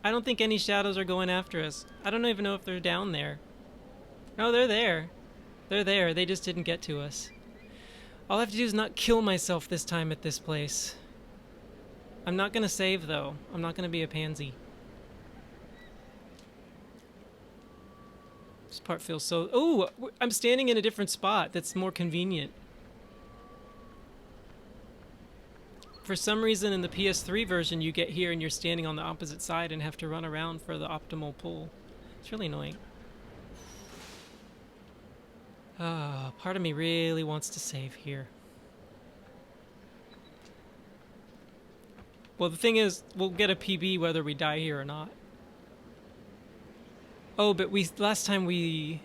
I don't think any shadows are going after us. I don't even know if they're down there. No, they're there. They're there. They just didn't get to us. All I have to do is not kill myself this time at this place. I'm not gonna save though. I'm not gonna be a pansy. This part feels so... Oh, I'm standing in a different spot. That's more convenient. For some reason in the PS3 version, you get here and you're standing on the opposite side and have to run around for the optimal pull. It's really annoying. Part of me really wants to save here. Well, the thing is, we'll get a PB whether we die here or not. Oh, but last time we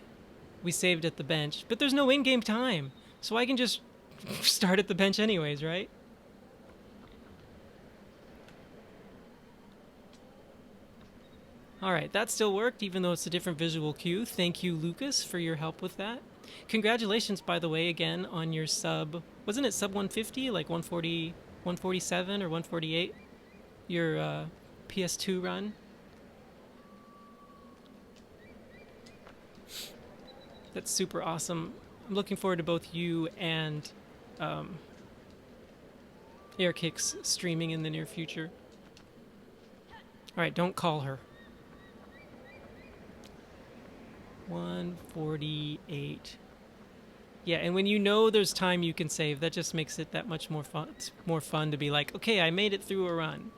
saved at the bench. But there's no in-game time, so I can just start at the bench anyways, right? Alright, that still worked, even though it's a different visual cue. Thank you, Lucas, for your help with that. Congratulations, by the way, again, on your sub... Wasn't it sub 150? Like 140, 147 or 148? Your PS2 run? That's super awesome. I'm looking forward to both you and Airkick's streaming in the near future. Alright, don't call her. 148. Yeah, and when you know there's time you can save, that just makes it that much more fun. It's more fun to be like, okay, I made it through a run.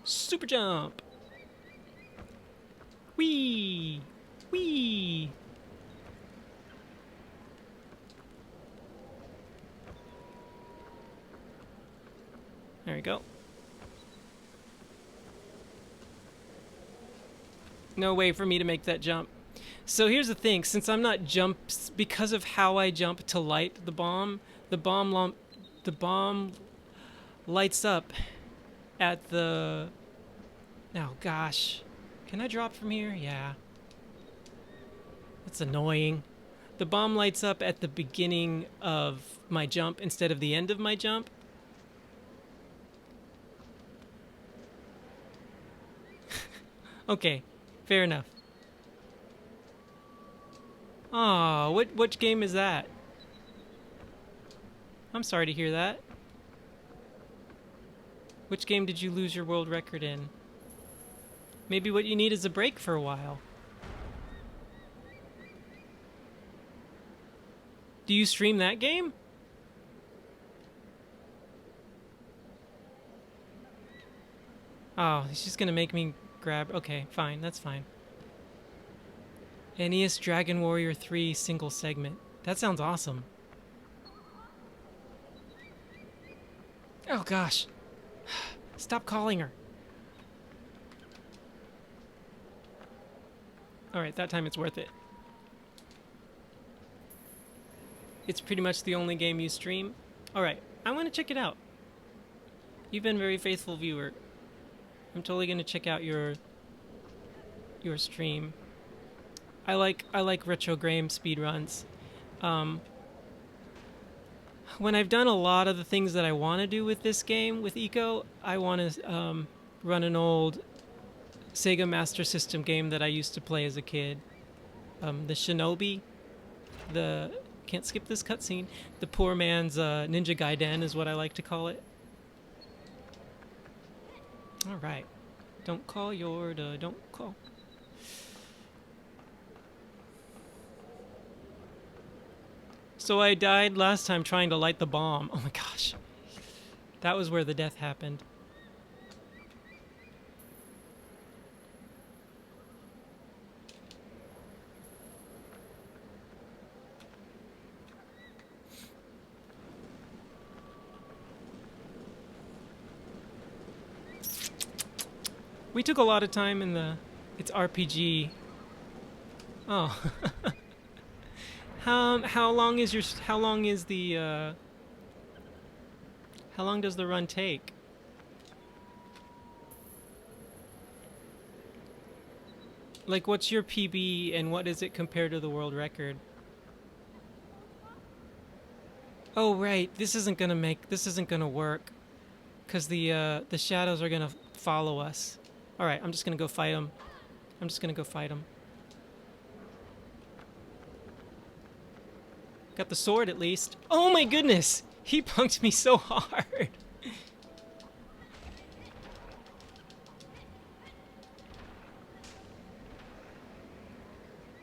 Super jump! Whee! Whee! There we go. No way for me to make that jump. So here's the thing, since I'm not because of how I jump to light the bomb lights up at the... Oh gosh. Can I drop from here? Yeah. That's annoying. The bomb lights up at the beginning of my jump instead of the end of my jump. Okay, fair enough. Aw, which game is that? I'm sorry to hear that. Which game did you lose your world record in? Maybe what you need is a break for a while. Do you stream that game? Oh, he's just gonna make me grab... Okay, fine, that's fine. NES Dragon Warrior 3 single segment. That sounds awesome. Oh gosh. Stop calling her. Alright, that time it's worth it. It's pretty much the only game you stream. Alright, I want to check it out. You've been a very faithful viewer. I'm totally going to check out your stream. I like retro game speedruns. When I've done a lot of the things that I want to do with this game, with ICO, I want to run an old Sega Master System game that I used to play as a kid. The Shinobi. Can't skip this cutscene. The poor man's Ninja Gaiden is what I like to call it. Alright. Don't call Yorda. Don't call. So I died last time trying to light the bomb. Oh my gosh. That was where the death happened. We took a lot of time in it's RPG. Oh. How long does the run take? Like, what's your PB and what is it compared to the world record? Oh right, this isn't gonna work, cause the shadows are gonna follow us. All right, I'm just gonna go fight them. Got the sword at least. Oh my goodness! He punked me so hard.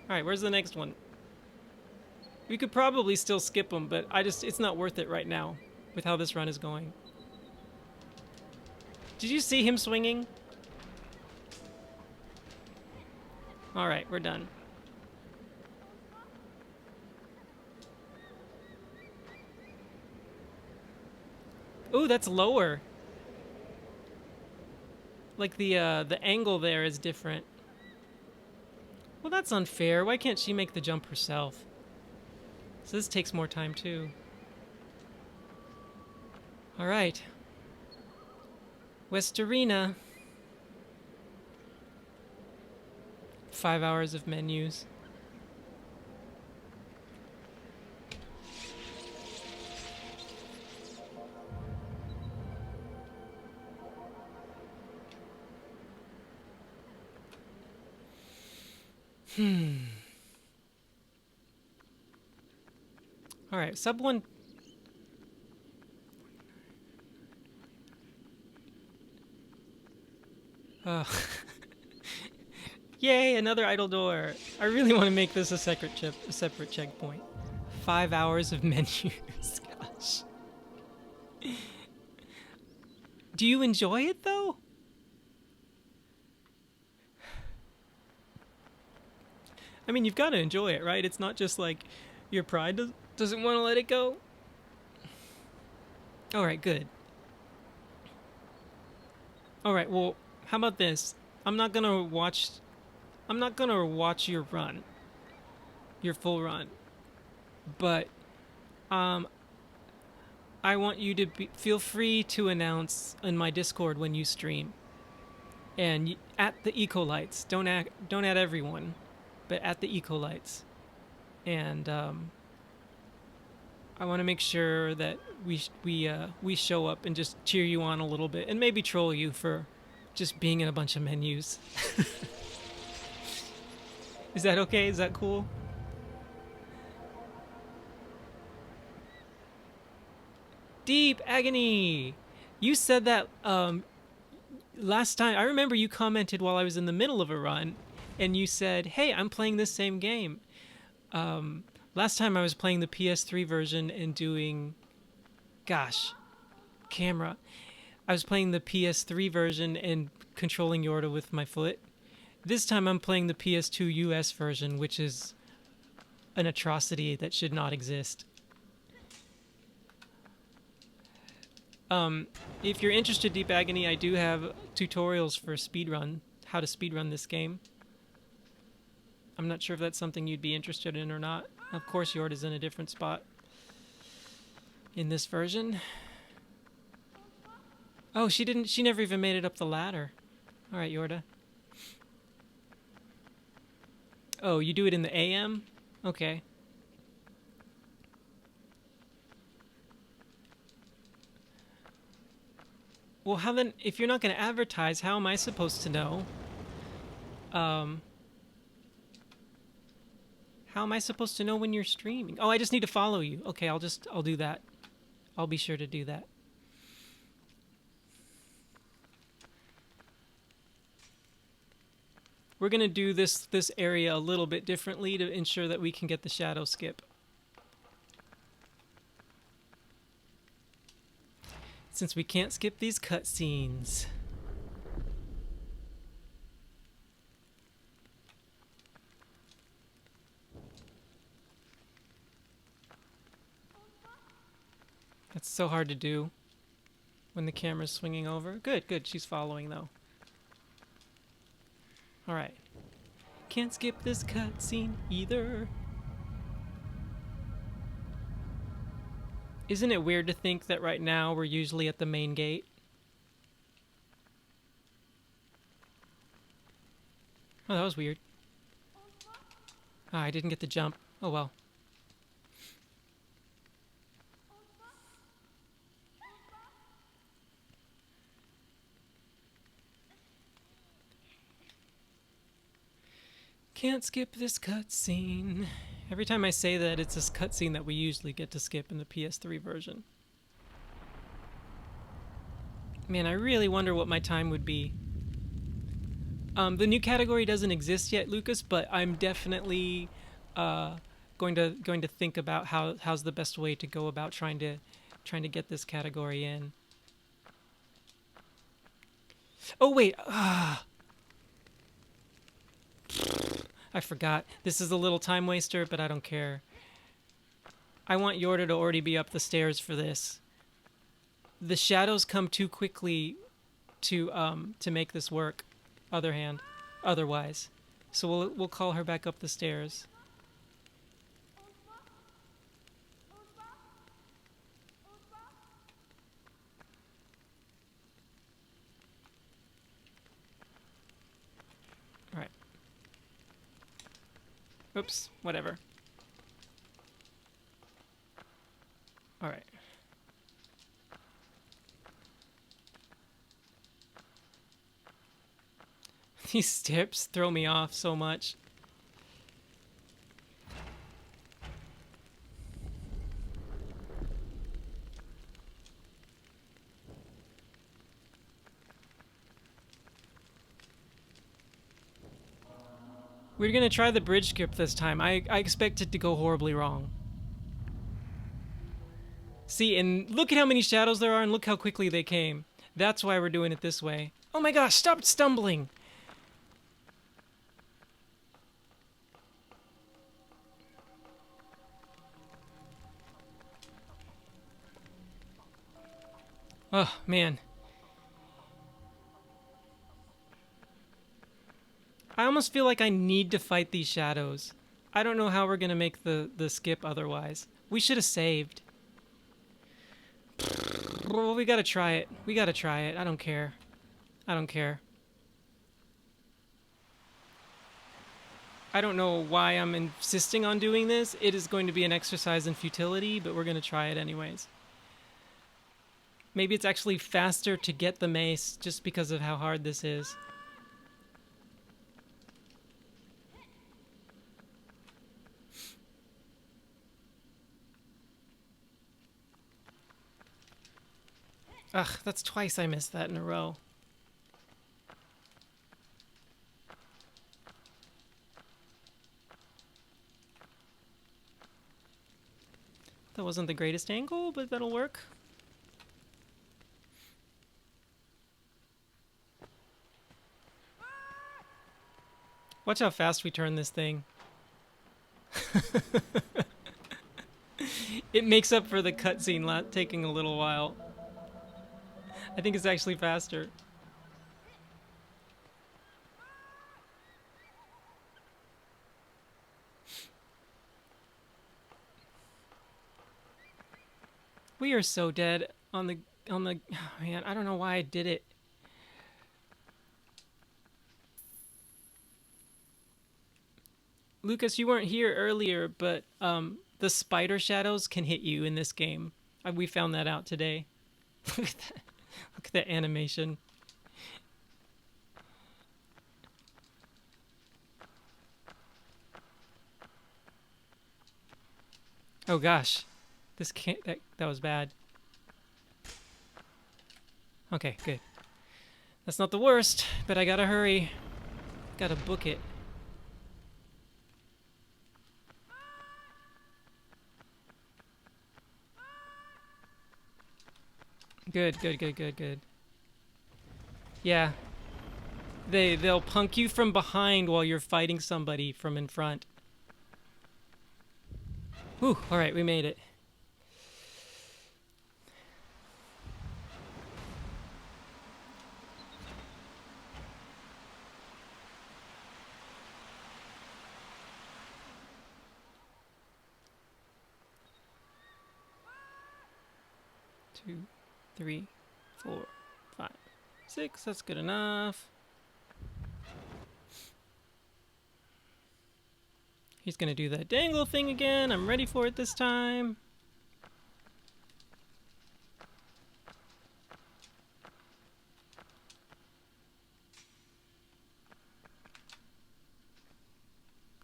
Alright, where's the next one? We could probably still skip them, but it's not worth it right now with how this run is going. Did you see him swinging? Alright, we're done. Ooh, that's lower. Like the angle there is different. Well, that's unfair. Why can't she make the jump herself? So this takes more time too. All right. West Arena. 5 hours of menus. All right, sub one. Yay, another idle door. I really want to make this a separate checkpoint. 5 hours of menus. Gosh. Do you enjoy it though? I mean, you've got to enjoy it, right? It's not just like your pride doesn't want to let it go. All right, good. All right, well, how about this? I'm not gonna watch your run, your full run, but I want you to feel free to announce in my Discord when you stream, and at the eco lights. Don't add everyone, but at the eco lights, and I want to make sure that we show up and just cheer you on a little bit, and maybe troll you for just being in a bunch of menus. Is that okay? Is that cool? Deep Agony! You said that last time. I remember you commented while I was in the middle of a run, and you said, hey, I'm playing this same game. Last time I was playing the PS3 version and doing... Gosh. Camera. I was playing the PS3 version and controlling Yorda with my foot. This time I'm playing the PS2 US version, which is an atrocity that should not exist. If you're interested, Deep Agony, I do have tutorials for speedrun, how to speedrun this game. I'm not sure if that's something you'd be interested in or not. Of course, Yorda's in a different spot in this version. Oh, she never even made it up the ladder. All right, Yorda. Oh, you do it in the AM? Okay. Well, how then, if you're not going to advertise, how am I supposed to know? How am I supposed to know when you're streaming? Oh, I just need to follow you. Okay, I'll do that. I'll be sure to do that. We're going to do this area a little bit differently to ensure that we can get the shadow skip. Since we can't skip these cutscenes. That's so hard to do when the camera's swinging over. Good, good. She's following, though. All right. Can't skip this cutscene either. Isn't it weird to think that right now we're usually at the main gate? Oh, that was weird. Ah, I didn't get the jump. Oh well. Can't skip this cutscene. Every time I say that, it's this cutscene that we usually get to skip in the PS3 version. Man, I really wonder what my time would be. The new category doesn't exist yet, Lucas, but I'm definitely going to think about how's the best way to go about trying to get this category in. Oh wait, I forgot. This is a little time waster, but I don't care. I want Yorda to already be up the stairs for this. The shadows come too quickly to make this work. Otherwise. So we'll call her back up the stairs. Oops, whatever. Alright. These steps throw me off so much. We're gonna try the bridge skip this time. I expect it to go horribly wrong. See, and look at how many shadows there are, and look how quickly they came. That's why we're doing it this way. Oh my gosh, stop stumbling! Oh, man. I almost feel like I need to fight these shadows. I don't know how we're gonna make the skip otherwise. We should have saved. Well, we gotta try it. We gotta try it. I don't care. I don't care. I don't know why I'm insisting on doing this. It is going to be an exercise in futility, but we're gonna try it anyways. Maybe it's actually faster to get the mace just because of how hard this is. Ugh, that's twice I missed that in a row. That wasn't the greatest angle, but that'll work. Watch how fast we turn this thing. It makes up for the cutscene taking a little while. I think it's actually faster. We are so dead on the oh man, I don't know why I did it. Lucas, you weren't here earlier, but the spider shadows can hit you in this game. We found that out today. Look at that. Look at that animation. Oh gosh. This can't that was bad. Okay, good. That's not the worst, but I gotta hurry. Gotta book it. Good, good, good, good, good. Yeah. They'll punk you from behind while you're fighting somebody from in front. Whew, alright, we made it. Two, 3, 4, 5, 6. That's good enough. He's gonna do that dangle thing again. I'm ready for it this time.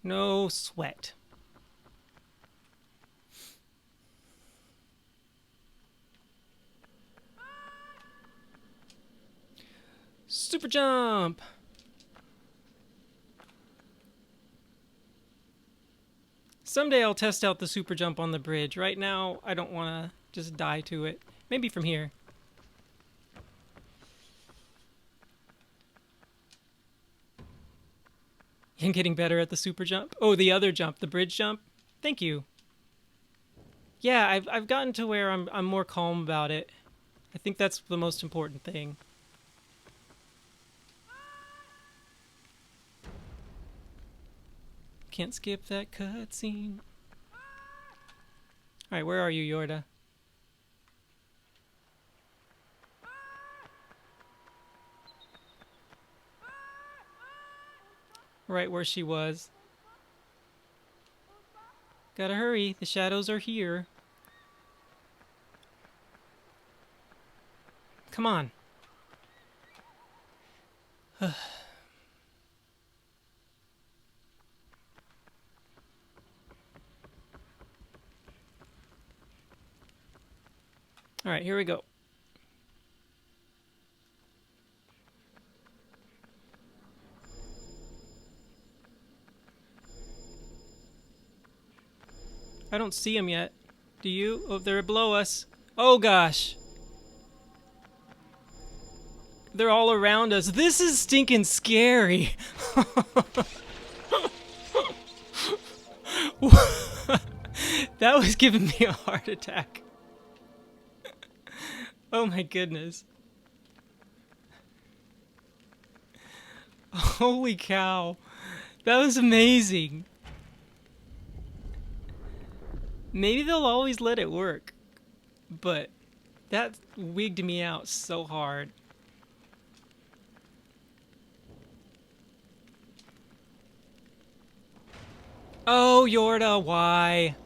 No sweat. Super jump! Someday I'll test out the super jump on the bridge. Right now, I don't want to just die to it. Maybe from here. I'm getting better at the super jump. Oh, the other jump, the bridge jump. Thank you. Yeah, I've gotten to where I'm more calm about it. I think that's the most important thing. Can't skip that cutscene. Alright, where are you, Yorda? Right where she was. Gotta hurry. The shadows are here. Come on. Alright, here we go. I don't see them yet. Do you? Oh, they're below us. Oh gosh. They're all around us. This is stinking scary. That was giving me a heart attack. Oh my goodness. Holy cow. That was amazing. Maybe they'll always let it work, but that wigged me out so hard. Oh, Yorda, why?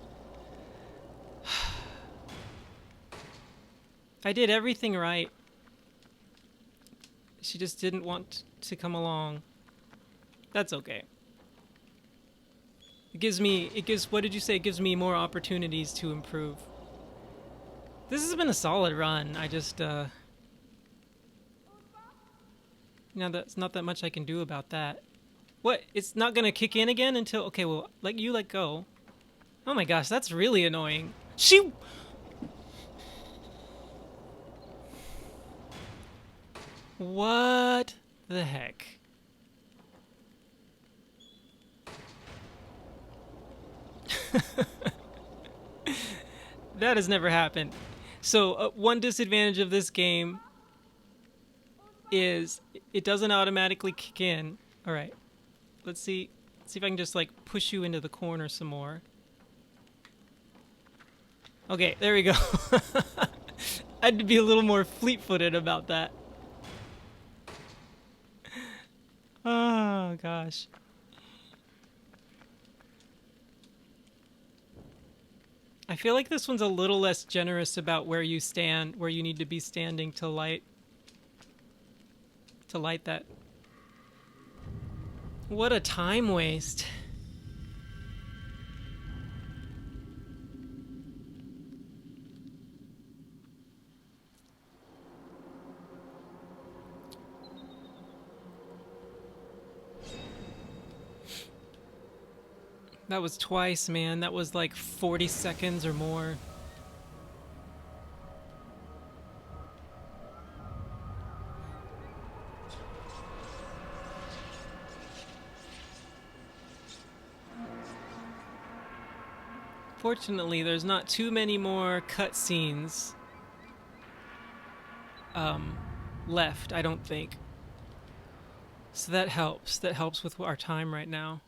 I did everything right. She just didn't want to come along. That's okay. What did you say? It gives me more opportunities to improve. This has been a solid run. I just, now that's not that much I can do about that. What? It's not gonna kick in again until, okay, well, let go. Oh my gosh, that's really annoying. What the heck? That has never happened. So one disadvantage of this game is it doesn't automatically kick in. All right, let's see if I can just like push you into the corner some more. Okay, there we go. I had to be a little more fleet-footed about that. Oh gosh. I feel like this one's a little less generous about where you stand, where you need to be standing to light that. What a time waste. That was twice, man. That was like 40 seconds or more. Fortunately, there's not too many more cutscenes left, I don't think. So that helps. That helps with our time right now.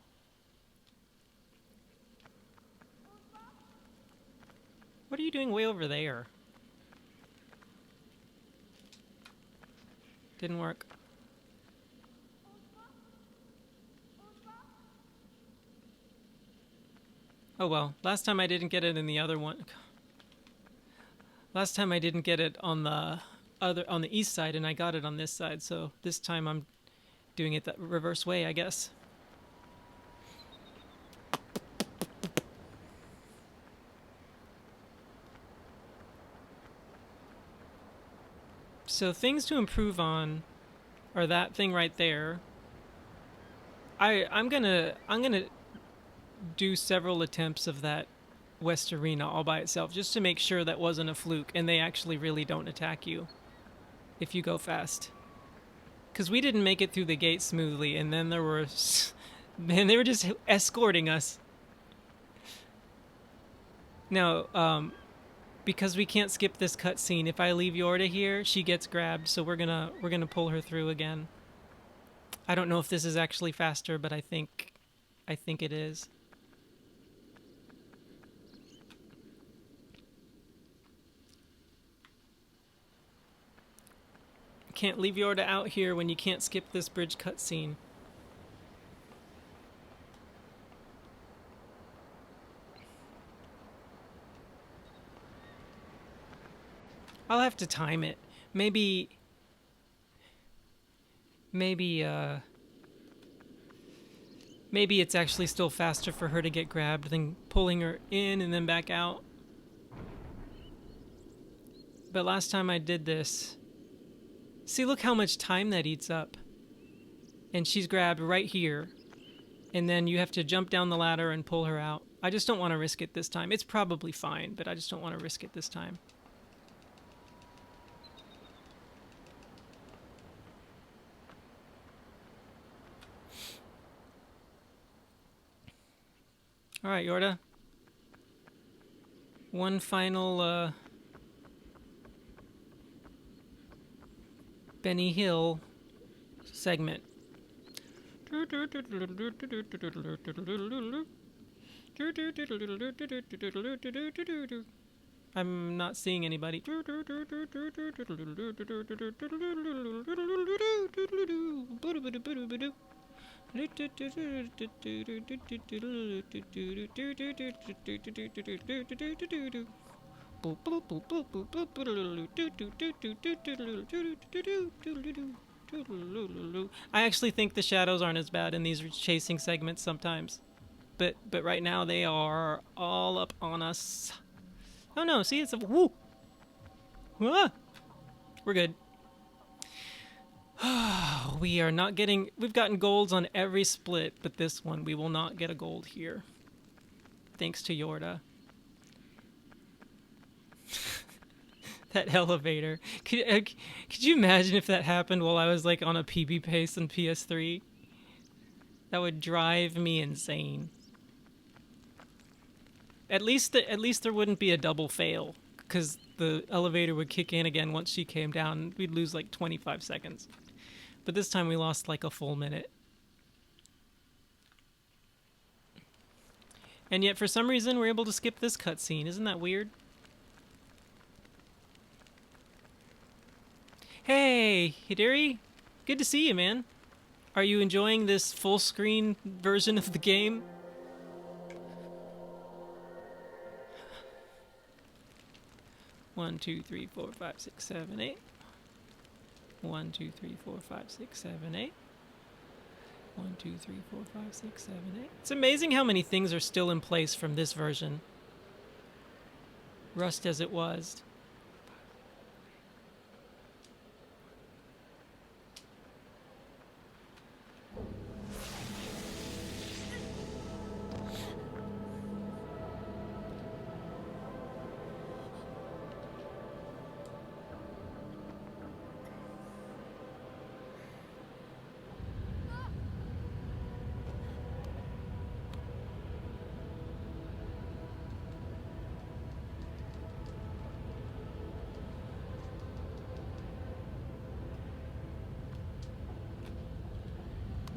What are you doing way over there? Didn't work. Oh well, last time I didn't get it in the other one. Last time I didn't get it on the east side, and I got it on this side, so this time I'm doing it the reverse way, I guess. So things to improve on are that thing right there. I'm gonna do several attempts of that West Arena all by itself, just to make sure that wasn't a fluke and they actually really don't attack you if you go fast. Because we didn't make it through the gate smoothly, and then there were... Man, they were just escorting us. Now, because we can't skip this cutscene, if I leave Yorda here, she gets grabbed, so we're gonna pull her through again. I don't know if this is actually faster, but I think it is. Can't leave Yorda out here when you can't skip this bridge cutscene. I'll have to time it. Maybe maybe it's actually still faster for her to get grabbed than pulling her in and then back out. But last time I did this, see, look how much time that eats up. And she's grabbed right here. And then you have to jump down the ladder and pull her out. I just don't want to risk it this time. It's probably fine, but I just don't want to risk it this time. All right, Yorda. One final Benny Hill segment. I'm not seeing anybody. I actually think the shadows aren't as bad in these chasing segments sometimes. But right now they are all up on us. Oh no, see, it's a woo. Ah! We're good. We are not getting, we've gotten golds on every split, but this one we will not get a gold here. Thanks to Yorda. That elevator. Could you imagine if that happened while I was like on a PB pace on PS3? That would drive me insane. At least there wouldn't be a double fail, because the elevator would kick in again once she came down. We'd lose like 25 seconds. But this time we lost like a full minute. And yet for some reason we're able to skip this cutscene. Isn't that weird? Hey, Hideri. Good to see you, man. Are you enjoying this full screen version of the game? One, two, three, four, five, six, seven, eight. 1, 2, 3, 4, 5, 6, 7, 8. 1, 2, 3, 4, 5, 6, 7, 8. It's amazing how many things are still in place from this version. Rust as it was.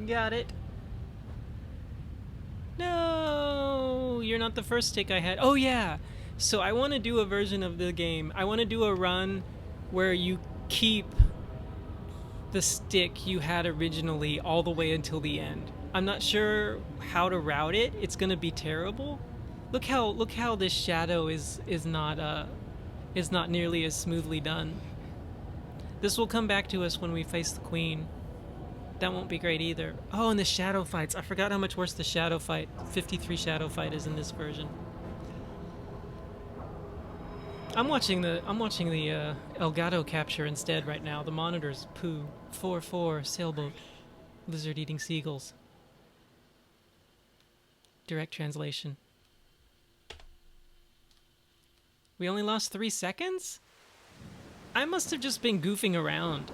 Got it. No, you're not the first stick I had. Oh yeah. So I want to do a version of the game. I want to do a run where you keep the stick you had originally all the way until the end. I'm not sure how to route it. It's gonna be terrible. Look how this shadow is not nearly as smoothly done. This will come back to us when we face the queen. That won't be great either. Oh, and the shadow fights. I forgot how much worse the shadow fight, 53 shadow fight, is in this version. I'm watching the Elgato capture instead right now. The monitors poo. 4-4 sailboat. Lizard eating seagulls. Direct translation. We only lost 3 seconds? I must have just been goofing around.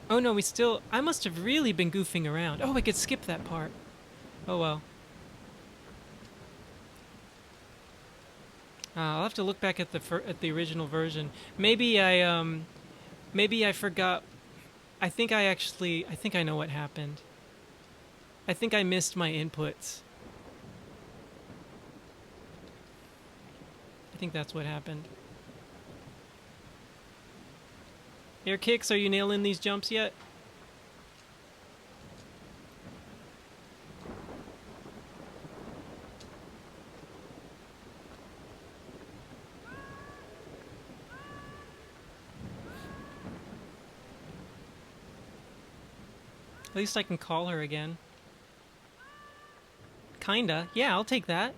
Oh no, I must have really been goofing around. Oh, I could skip that part. Oh well. I'll have to look back at the original version. Maybe I forgot. I think I know what happened. I think I missed my inputs. I think that's what happened. Air kicks, are you nailing these jumps yet? At least I can call her again. Kinda. Yeah, I'll take that.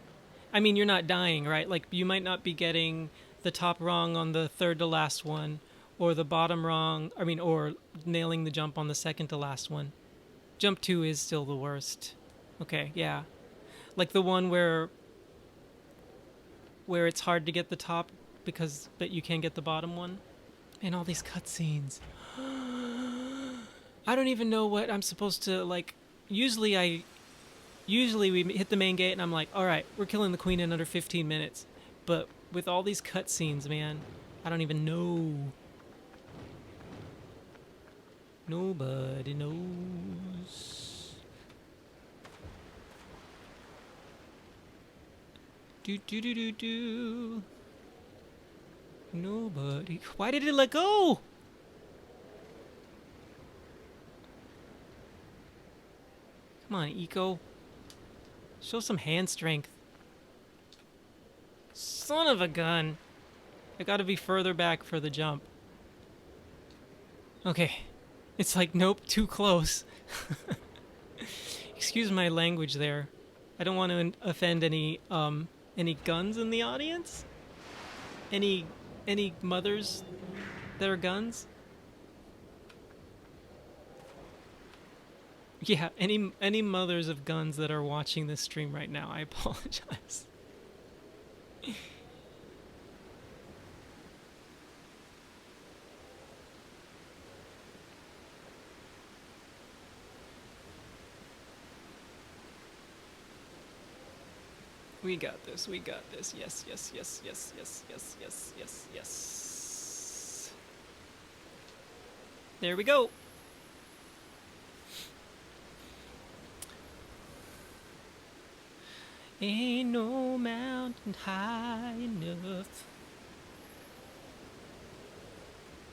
I mean, you're not dying, right? Like, you might not be getting the top rung on the third to last one, or the bottom rung, or nailing the jump on the second to last one. Jump 2 is still the worst. Okay, yeah. Like the one where it's hard to get the top but you can get the bottom one. And all these cutscenes. I don't even know what I'm supposed to, like, usually we hit the main gate and I'm like, all right, we're killing the queen in under 15 minutes. But with all these cutscenes, man, I don't even know. Nobody knows. Do. Nobody. Why did it let go? Come on, Eco. Show some hand strength. Son of a gun. I gotta be further back for the jump. Okay. It's like, nope, too close. Excuse my language there. I don't want to offend any guns in the audience? Any mothers that are guns? Yeah, any mothers of guns that are watching this stream right now, I apologize. We got this, we got this. Yes, yes, yes, yes, yes, yes, yes, yes, yes. There we go. Ain't no mountain high enough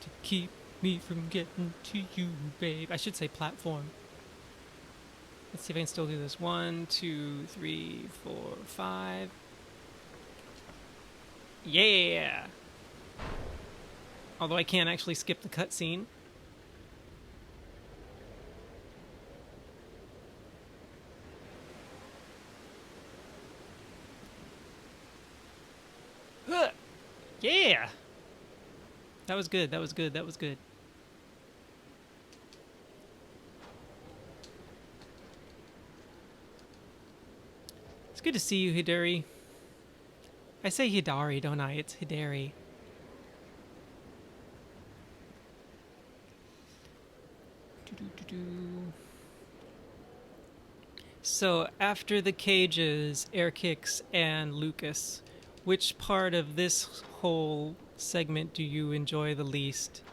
to keep me from getting to you, babe. I should say platform. Let's see if I can still do this. 1, 2, 3, 4, 5. Yeah! Although I can't actually skip the cutscene. Yeah! That was good, that was good, that was good. It's good to see you, Hidari. I say Hidari, don't I? It's Hidari. So, after the cages, air kicks, and Lucas, which part of this whole segment do you enjoy the least?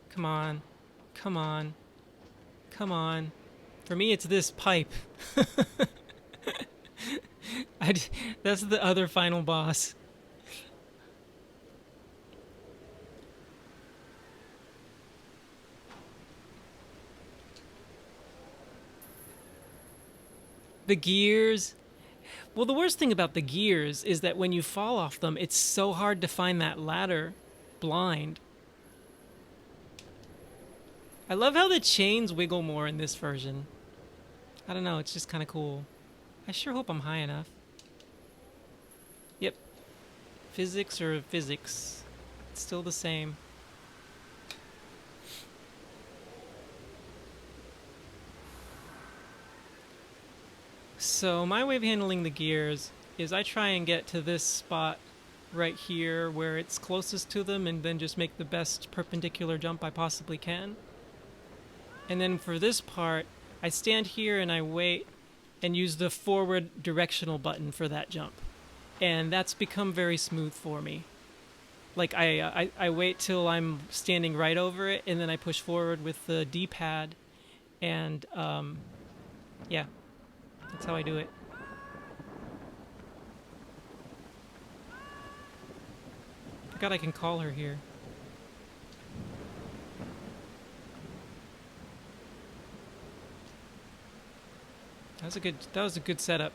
Come on. Come on. Come on. For me, it's this pipe. That's the other final boss. The gears. Well, the worst thing about the gears is that when you fall off them, it's so hard to find that ladder blind. I love how the chains wiggle more in this version. I don't know, it's just kind of cool. I sure hope I'm high enough. Yep. Physics or physics. It's still the same. So my way of handling the gears is I try and get to this spot right here where it's closest to them and then just make the best perpendicular jump I possibly can. And then for this part, I stand here and I wait and use the forward directional button for that jump. And that's become very smooth for me. Like I wait till I'm standing right over it and then I push forward with the D-pad and yeah. That's how I do it. Forgot I can call her here. That was a good setup.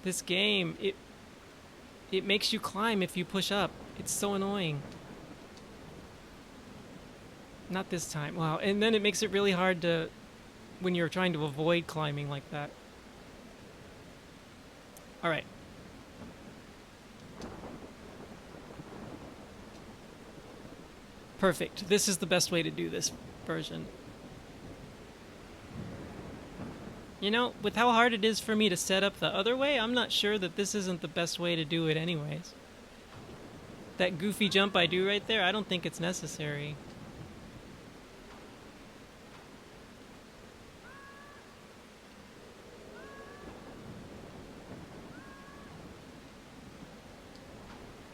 This game, It makes you climb if you push up. It's so annoying. Not this time. Wow. And then it makes it really hard to when you're trying to avoid climbing like that. All right. Perfect. This is the best way to do this version. You know, with how hard it is for me to set up the other way, I'm not sure that this isn't the best way to do it anyways. That goofy jump I do right there, I don't think it's necessary.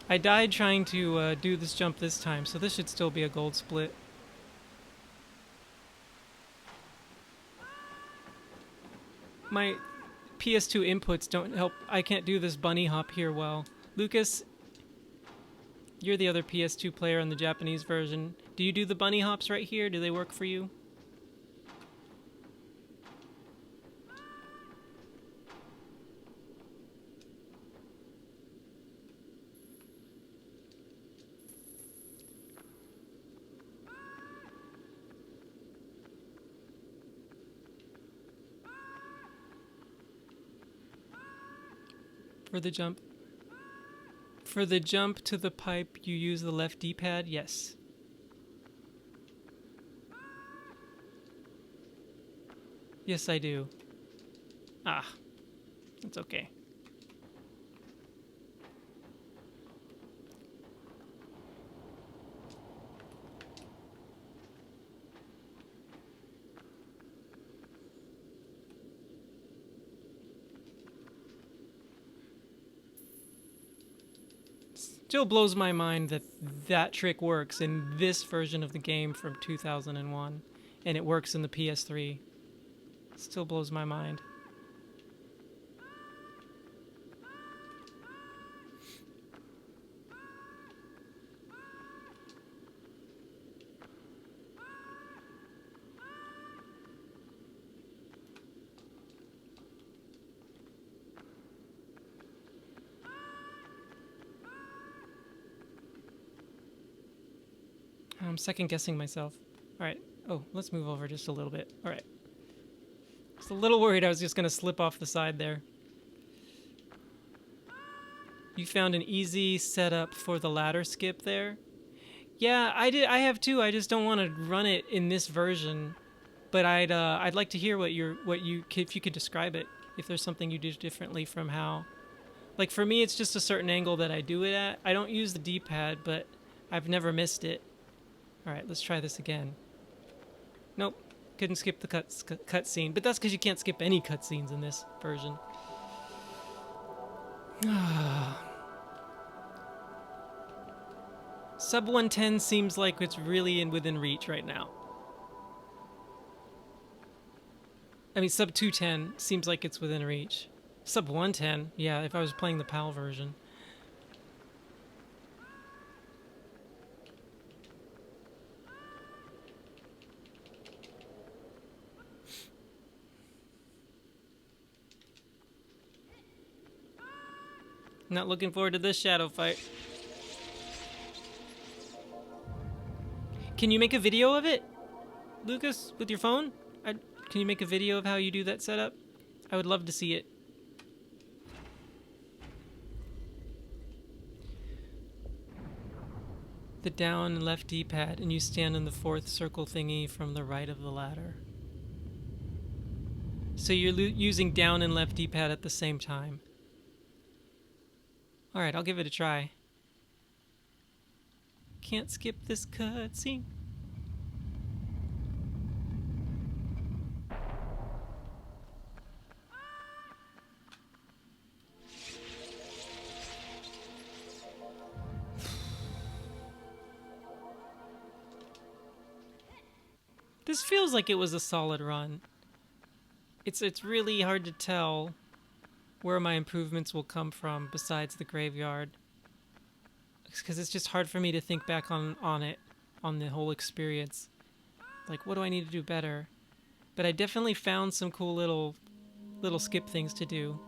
I died trying to do this jump this time, so this should still be a gold split. My PS2 inputs don't help. I can't do this bunny hop here well. Lucas, you're the other PS2 player on the Japanese version. Do you do the bunny hops right here? Do they work for you? For the jump. For the jump to the pipe, you use the left D-pad? Yes. Yes, I do. Ah, that's okay. Still blows my mind that that trick works in this version of the game from 2001, and it works in the PS3. Still blows my mind. I'm second guessing myself. Alright. Oh, let's move over just a little bit. Alright. Just a little worried I was just going to slip off the side there. You found an easy setup for the ladder skip there? Yeah, I have too. I just don't want to run it in this version. But I'd like to hear if you could describe it. If there's something you do differently from how. Like for me, it's just a certain angle that I do it at. I don't use the D-pad, but I've never missed it. All right, let's try this again. Nope, couldn't skip the cutscene, but that's because you can't skip any cutscenes in this version. Sub 110 seems like it's really within reach right now. I mean, sub 210 seems like it's within reach. Sub 110, yeah, if I was playing the PAL version. Not looking forward to this shadow fight. Can you make a video of it, Lucas, with your phone? Can you make a video of how you do that setup? I would love to see it. The down and left D-pad, and you stand in the fourth circle thingy from the right of the ladder. So you're using down and left D-pad at the same time. Alright, I'll give it a try. Can't skip this cutscene. This feels like it was a solid run. It's really hard to tell where my improvements will come from besides the graveyard. Because it's just hard for me to think back on the whole experience. Like, what do I need to do better? But I definitely found some cool little skip things to do.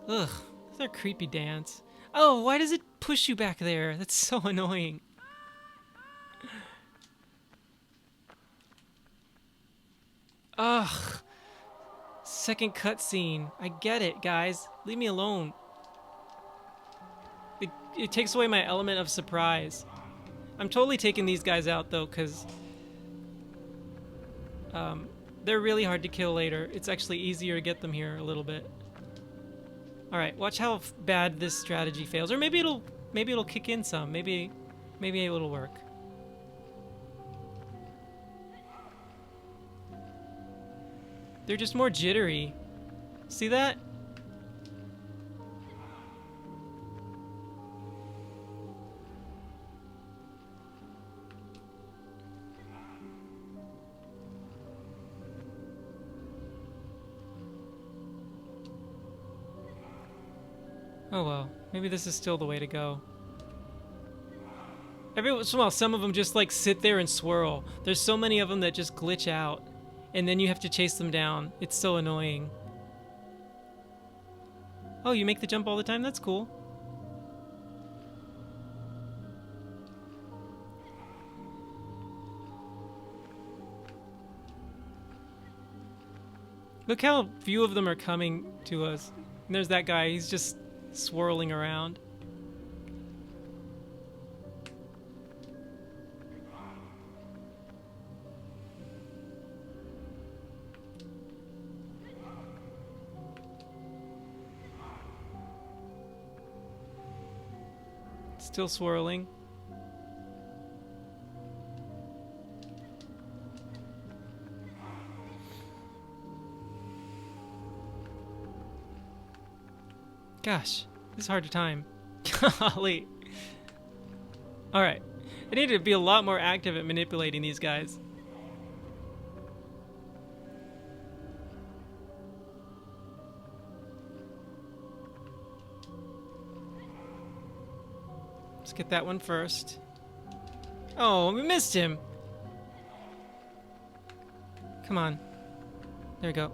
Ugh, It's their creepy dance. Oh, why does it push you back there? That's so annoying. Ugh. Second cutscene. I get it, guys. Leave me alone. It takes away my element of surprise. I'm totally taking these guys out, though, because they're really hard to kill later. It's actually easier to get them here a little bit. Alright, watch how bad this strategy fails. Or maybe it'll kick in some. Maybe it'll work. They're just more jittery. See that? Oh well, maybe this is still the way to go. Every once in a while, some of them just like sit there and swirl. There's so many of them that just glitch out, and then you have to chase them down. It's so annoying. Oh, you make the jump all the time? That's cool. Look how few of them are coming to us. And there's that guy, he's just swirling around. Still swirling. Gosh, this is hard to time. Golly. Alright. I need to be a lot more active at manipulating these guys. Let's get that one first. Oh, we missed him. Come on. There we go.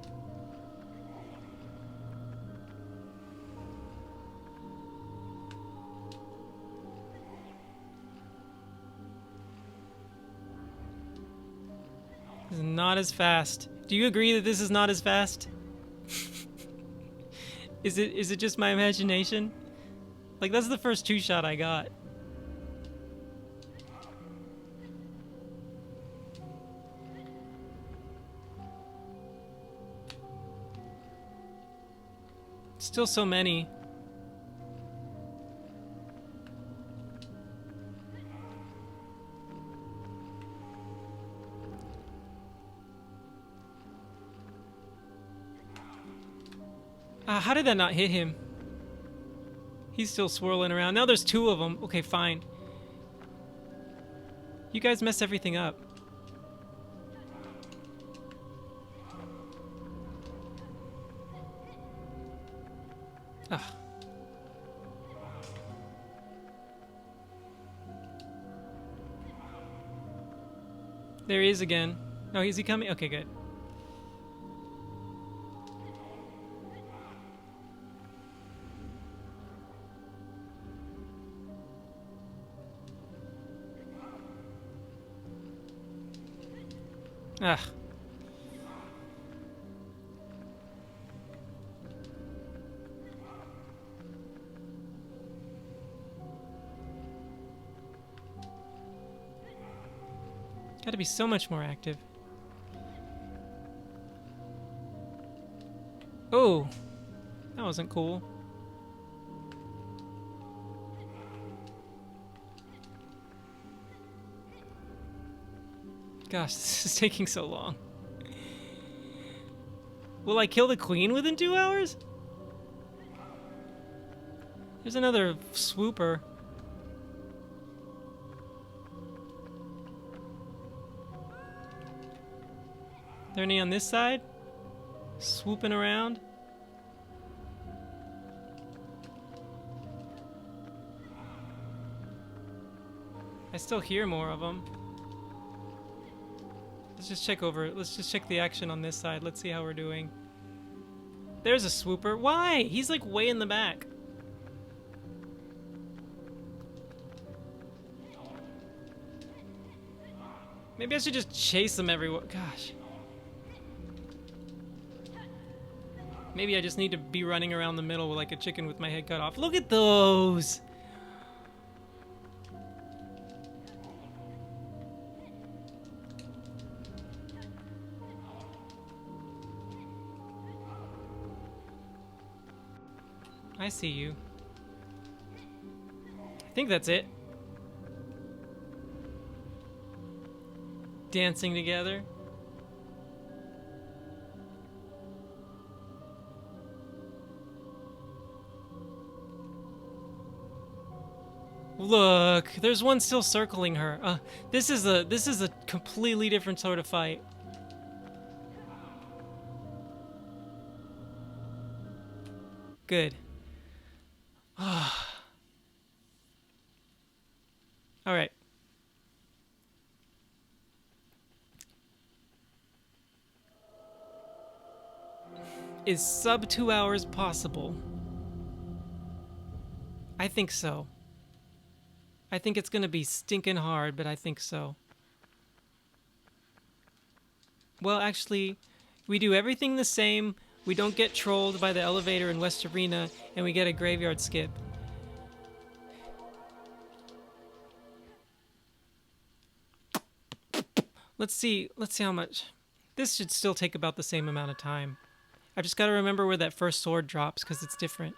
This is not as fast. Do you agree that this is not as fast? Is it just my imagination? Like, that's the first two shot I got. Still so many. How did that not hit him? He's still swirling around. Now there's two of them. Okay, fine. You guys mess everything up. Ugh. There he is again. Oh, is he coming? Okay, good. Ugh. Gotta be so much more active. Oh, that wasn't cool. Gosh, this is taking so long. Will I kill the queen within 2 hours? There's another swooper. There any on this side? Swooping around? I still hear more of them. Let's just check over. Let's just check the action on this side. Let's see how we're doing. There's a swooper. Why? He's like way in the back. Maybe I should just chase them everywhere. Gosh. Maybe I just need to be running around the middle like a chicken with my head cut off. Look at those! I see you. I think that's it. Dancing together. Look, there's one still circling her. This is a completely different sort of fight. Good. All right. Is sub 2 hours possible? I think so. I think it's gonna be stinking hard, but I think so. Well, actually, we do everything the same. We don't get trolled by the elevator in West Arena, and we get a graveyard skip. Let's see how much. This should still take about the same amount of time. I've just got to remember where that first sword drops, because it's different.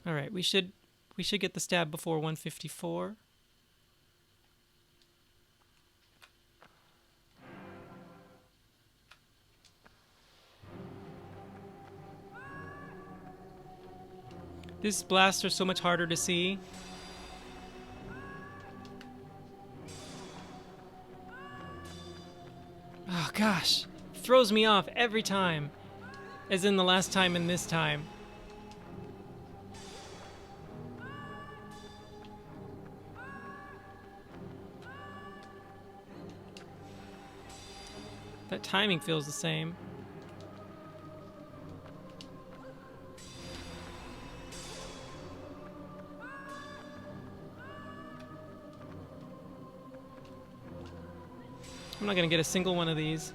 All right, we should get the stab before 154. This blaster's so much harder to see. Oh gosh, throws me off every time, as in the last time and this time. That timing feels the same. I'm not gonna get a single one of these.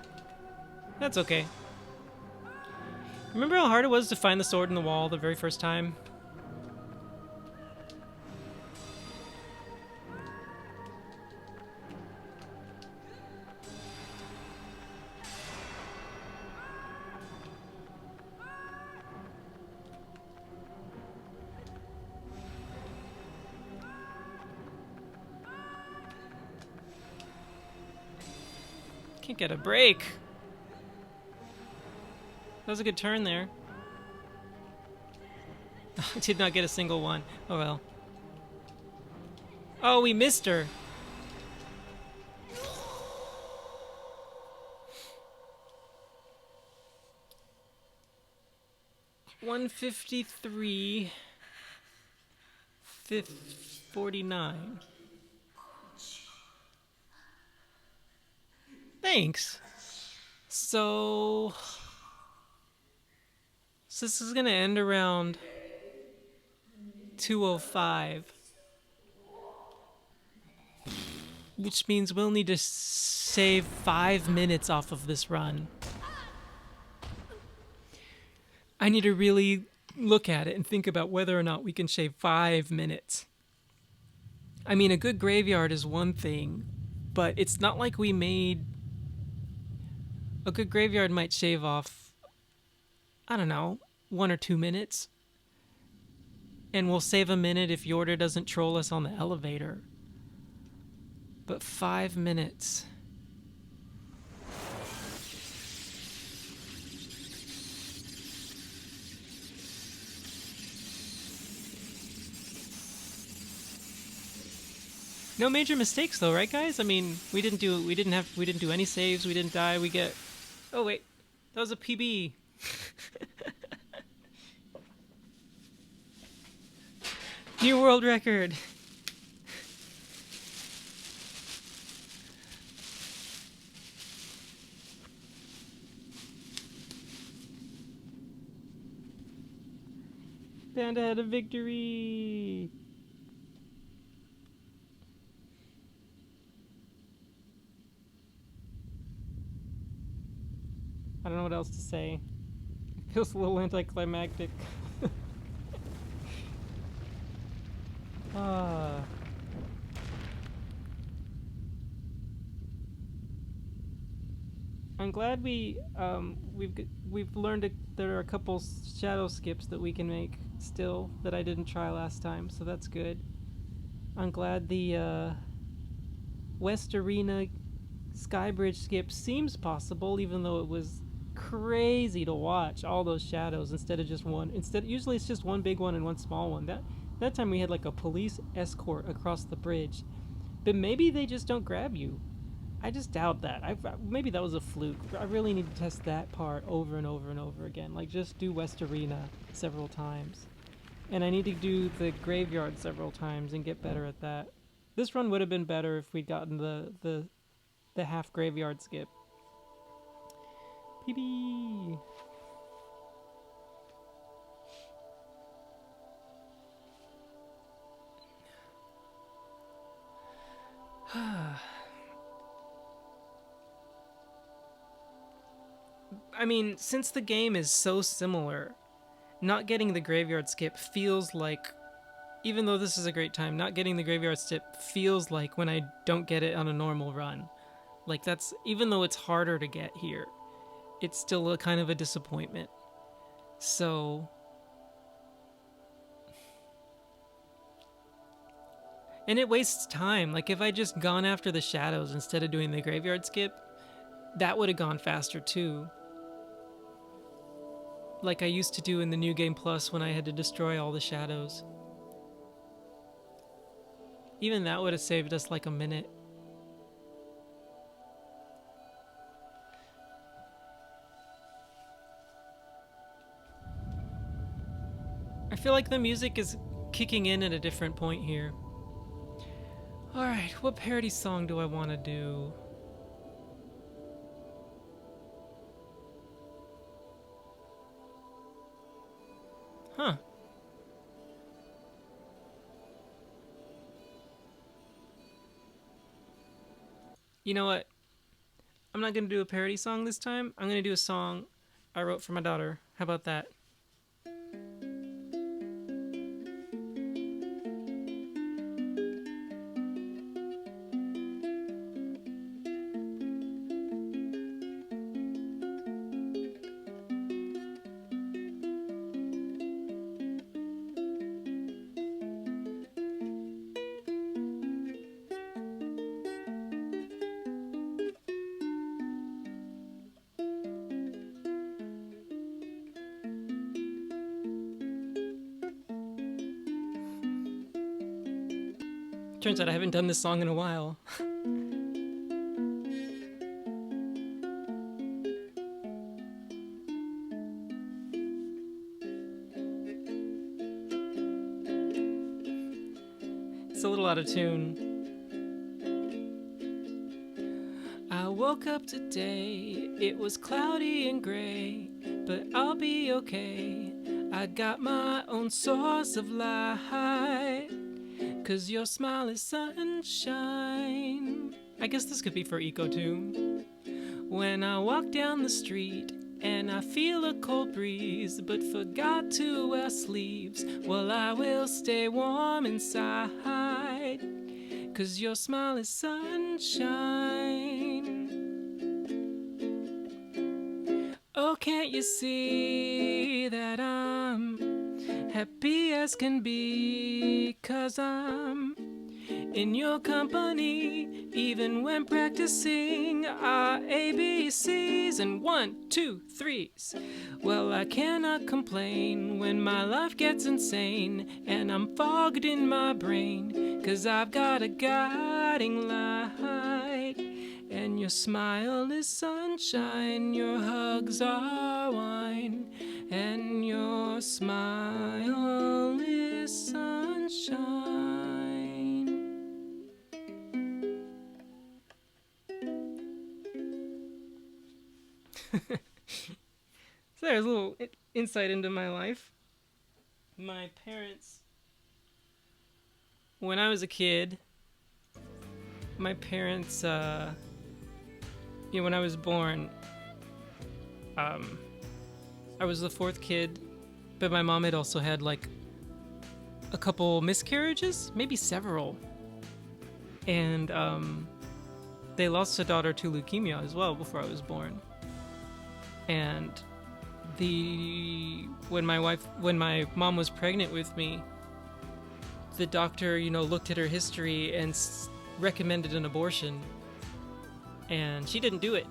That's okay. Remember how hard it was to find the sword in the wall the very first time? Can't get a break. That was a good turn there. I did not get a single one. Oh well. Oh, we missed her. $153. 49. Thanks. So this is gonna end around 2:05, which means we'll need to save 5 minutes off of this run. I need to really look at it and think about whether or not we can shave 5 minutes. I mean, a good graveyard is one thing, but it's not like we made... A good graveyard might shave off, I don't know, 1 or 2 minutes. And we'll save a minute if Yorda doesn't troll us on the elevator. But 5 minutes... No major mistakes though, right guys? I mean, we didn't do any saves, we didn't die, we get... Oh wait, that was a PB. New world record. Panda had a victory! I don't know what else to say. It feels a little anticlimactic. Ah. I'm glad we've learned there are a couple shadow skips that we can make still that I didn't try last time, so that's good. I'm glad the West Arena Skybridge skip seems possible, even though it was crazy to watch all those shadows instead of just one. Instead, usually it's just one big one and one small one. That time we had like a police escort across the bridge, but maybe they just don't grab you. I just doubt that. Maybe that was a fluke. I really need to test that part over and over and over again. Like, just do West Arena several times. And I need to do the graveyard several times and get better at that. This run would have been better if we'd gotten the half graveyard skip. PB! I mean, since the game is so similar, not getting the graveyard skip feels like, even though this is a great time, not getting the graveyard skip feels like when I don't get it on a normal run. Like, that's, even though it's harder to get here, it's still a kind of a disappointment. So, and it wastes time. Like, if I just gone after the shadows instead of doing the graveyard skip, that would have gone faster too. Like I used to do in the New Game Plus when I had to destroy all the shadows. Even that would have saved us like a minute. I feel like the music is kicking in at a different point here. Alright, what parody song do I want to do? Huh. You know what? I'm not going to do a parody song this time. I'm going to do a song I wrote for my daughter. How about that? Turns out I haven't done this song in a while. It's a little out of tune. I woke up today, it was cloudy and gray, but I'll be okay. I got my own source of light, 'cause your smile is sunshine. I guess this could be for Eco too. When I walk down the street and I feel a cold breeze, but forgot to wear sleeves, well, I will stay warm inside, 'cause your smile is sunshine. Oh, can't you see that I'm happy as can be, 'cause I'm in your company, even when practicing our ABCs and 1, 2, 3s. Well, I cannot complain when my life gets insane and I'm fogged in my brain, 'cause I've got a guiding light. And your smile is sunshine, your hugs are wine, and your smile is sunshine. So there's a little insight into my life. My parents, when I was a kid, my parents, when I was born, I was the fourth kid, but my mom had also had like a couple miscarriages, maybe several. And they lost a daughter to leukemia as well before I was born. And when my mom was pregnant with me, the doctor, looked at her history and recommended an abortion. And she didn't do it.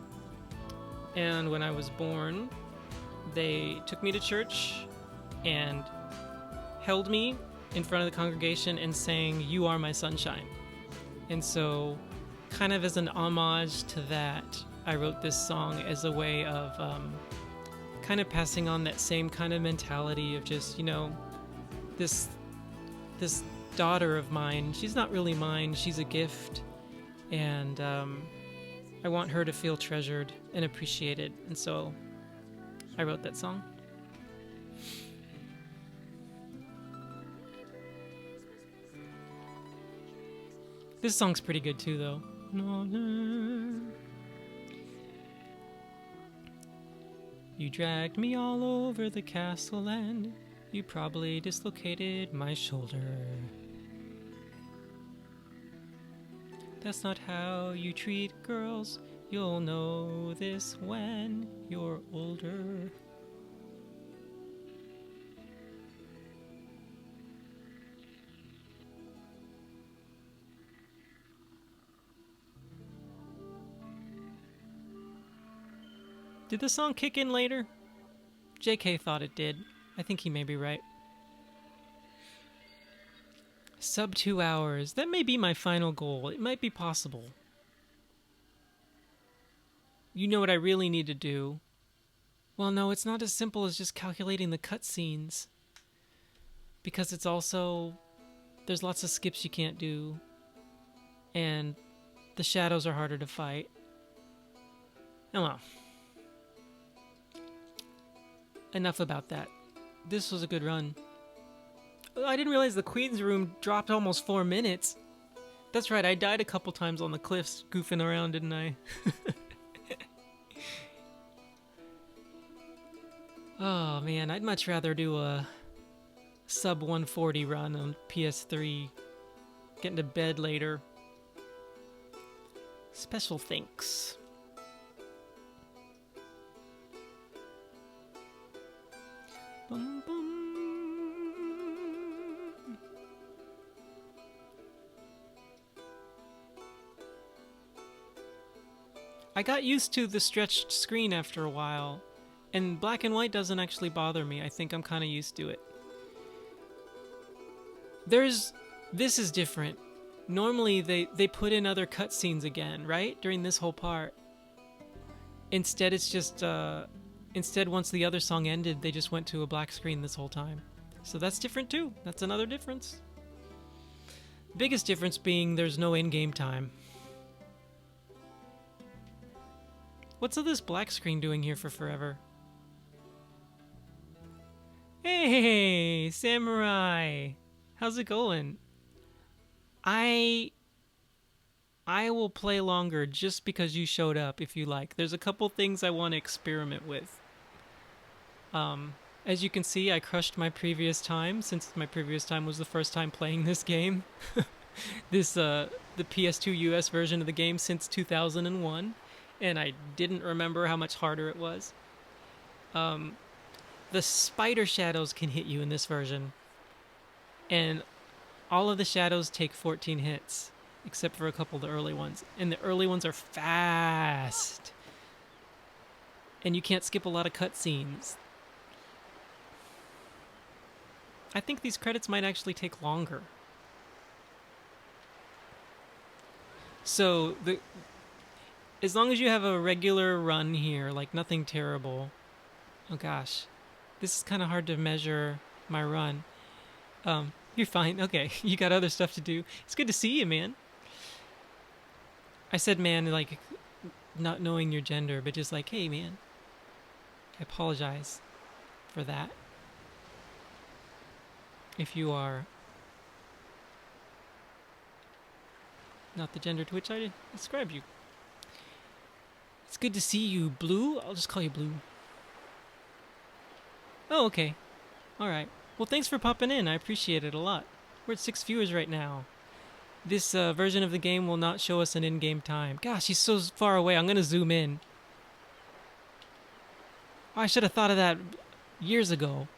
And when I was born, they took me to church and held me in front of the congregation and sang, "You Are My Sunshine." And so, kind of as an homage to that, I wrote this song as a way of kind of passing on that same kind of mentality of just, this daughter of mine, she's not really mine, she's a gift. And I want her to feel treasured and appreciated. And so I wrote that song. This song's pretty good too, though. You dragged me all over the castle and you probably dislocated my shoulder. That's not how you treat girls. You'll know this when you're older. Did the song kick in later? JK thought it did. I think he may be right. Sub 2 hours. That may be my final goal. It might be possible. You know what I really need to do? Well, no, it's not as simple as just calculating the cutscenes. Because it's also... there's lots of skips you can't do. And the shadows are harder to fight. Oh well. Enough about that. This was a good run. I didn't realize the Queen's Room dropped almost 4 minutes. That's right, I died a couple times on the cliffs goofing around, didn't I? Oh man, I'd much rather do a sub 140 run on PS3. Getting to bed later. Special thanks. Bum, bum. I got used to the stretched screen after a while, and black and white doesn't actually bother me. I think I'm kind of used to it. This is different. Normally they put in other cutscenes again, right? During this whole part. Instead it's just Instead, once the other song ended, they just went to a black screen this whole time. So that's different too. That's another difference. Biggest difference being there's no in-game time. What's all this black screen doing here for forever? Hey, Samurai! How's it going? I will play longer just because you showed up, if you like. There's a couple things I want to experiment with. As you can see, I crushed my previous time, since my previous time was the first time playing this game. The PS2 US version of the game since 2001, and I didn't remember how much harder it was. The spider shadows can hit you in this version, and all of the shadows take 14 hits. Except for a couple of the early ones. And the early ones are fast. And you can't skip a lot of cutscenes. I think these credits might actually take longer. So, as long as you have a regular run here, like nothing terrible. Oh gosh. This is kind of hard to measure my run. You're fine. Okay, you got other stuff to do. It's good to see you, man. I said man like not knowing your gender, but just like, hey man, I apologize for that. if you are not the gender to which I describe you. It's good to see you, Blue. I'll just call you Blue. Oh, okay. Alright. Well, thanks for popping in. I appreciate it a lot. We're at 6 viewers right now. This version of the game will not show us an in-game time. Gosh, he's so far away. I'm going to zoom in. Oh, I should have thought of that years ago.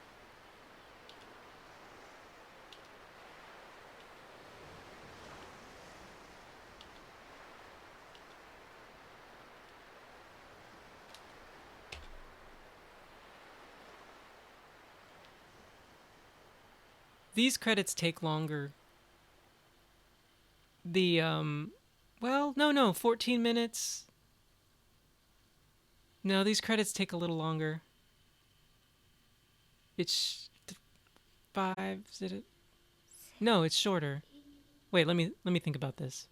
These credits take longer. Well, no, 14 minutes. No, these credits take a little longer. It's 5, is it? No, it's shorter. Wait, let me think about this.